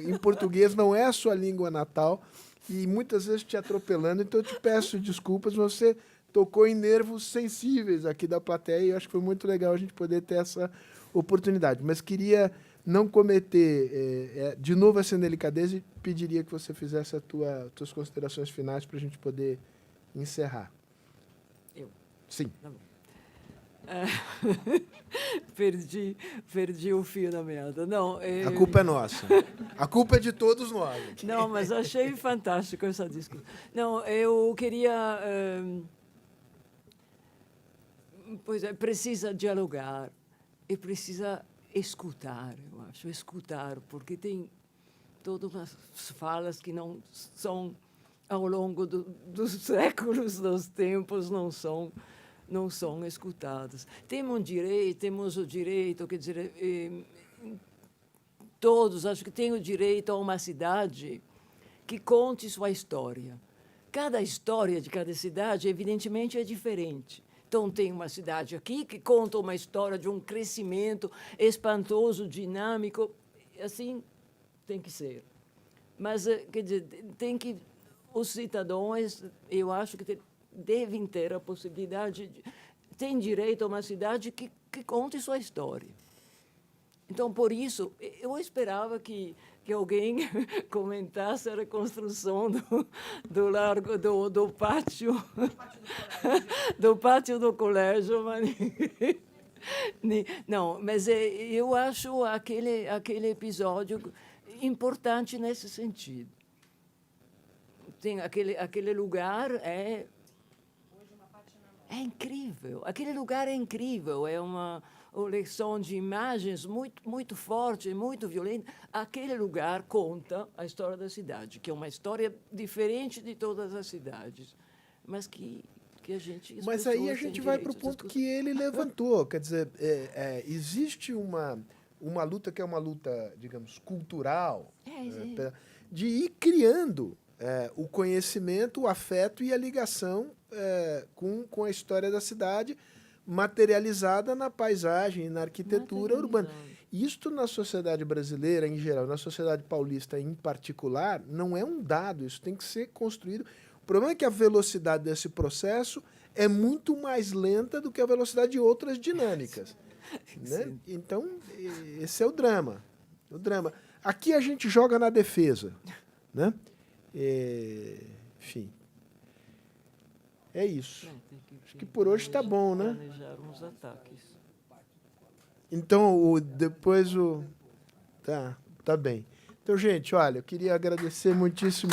em português, não é a sua língua natal, e muitas vezes te atropelando, então eu te peço desculpas, você tocou em nervos sensíveis aqui da plateia, e eu acho que foi muito legal a gente poder ter essa oportunidade. Mas queria não cometer de novo essa indelicadeza e pediria que você fizesse as tuas considerações finais para a gente poder encerrar. Eu? Sim. Tá bom. Perdi o fio da meada. Não, A culpa é nossa. A culpa é de todos nós. Não, mas achei fantástico essa discussão. Não, eu queria... pois é, precisa dialogar e precisa escutar, eu acho, escutar, porque tem todas umas falas que não são, ao longo dos séculos, dos tempos, não são escutadas. Temos o direito, quer dizer, todos, acho que têm o direito a uma cidade que conte sua história. Cada história de cada cidade, evidentemente, é diferente. Então, tem uma cidade aqui que conta uma história de um crescimento espantoso, dinâmico. Assim tem que ser. Mas, quer dizer, os cidadãos, eu acho que devem ter a possibilidade, têm direito a uma cidade que conte sua história. Então, por isso, eu esperava que alguém comentasse a reconstrução do pátio do colégio. Não, mas eu acho aquele episódio importante nesse sentido. Tem aquele lugar é incrível. Aquele lugar é incrível. É uma coleção de imagens muito forte, muito violenta. Aquele lugar conta a história da cidade, que é uma história diferente de todas as cidades, mas que a gente... Mas aí a gente vai para o ponto que ele levantou. Quer dizer, existe uma luta que é uma luta, digamos, cultural, de ir criando o conhecimento, o afeto e a ligação com a história da cidade, materializada na paisagem, na arquitetura urbana. Isto na sociedade brasileira em geral, na sociedade paulista em particular, não é um dado, isso tem que ser construído. O problema é que a velocidade desse processo é muito mais lenta do que a velocidade de outras dinâmicas. Né? Então, esse é o drama. Aqui a gente joga na defesa. Né? Enfim. É isso. Acho que por hoje está bom, né? Planejar uns ataques. Então, depois o... Tá bem. Então, gente, olha, eu queria agradecer muitíssimo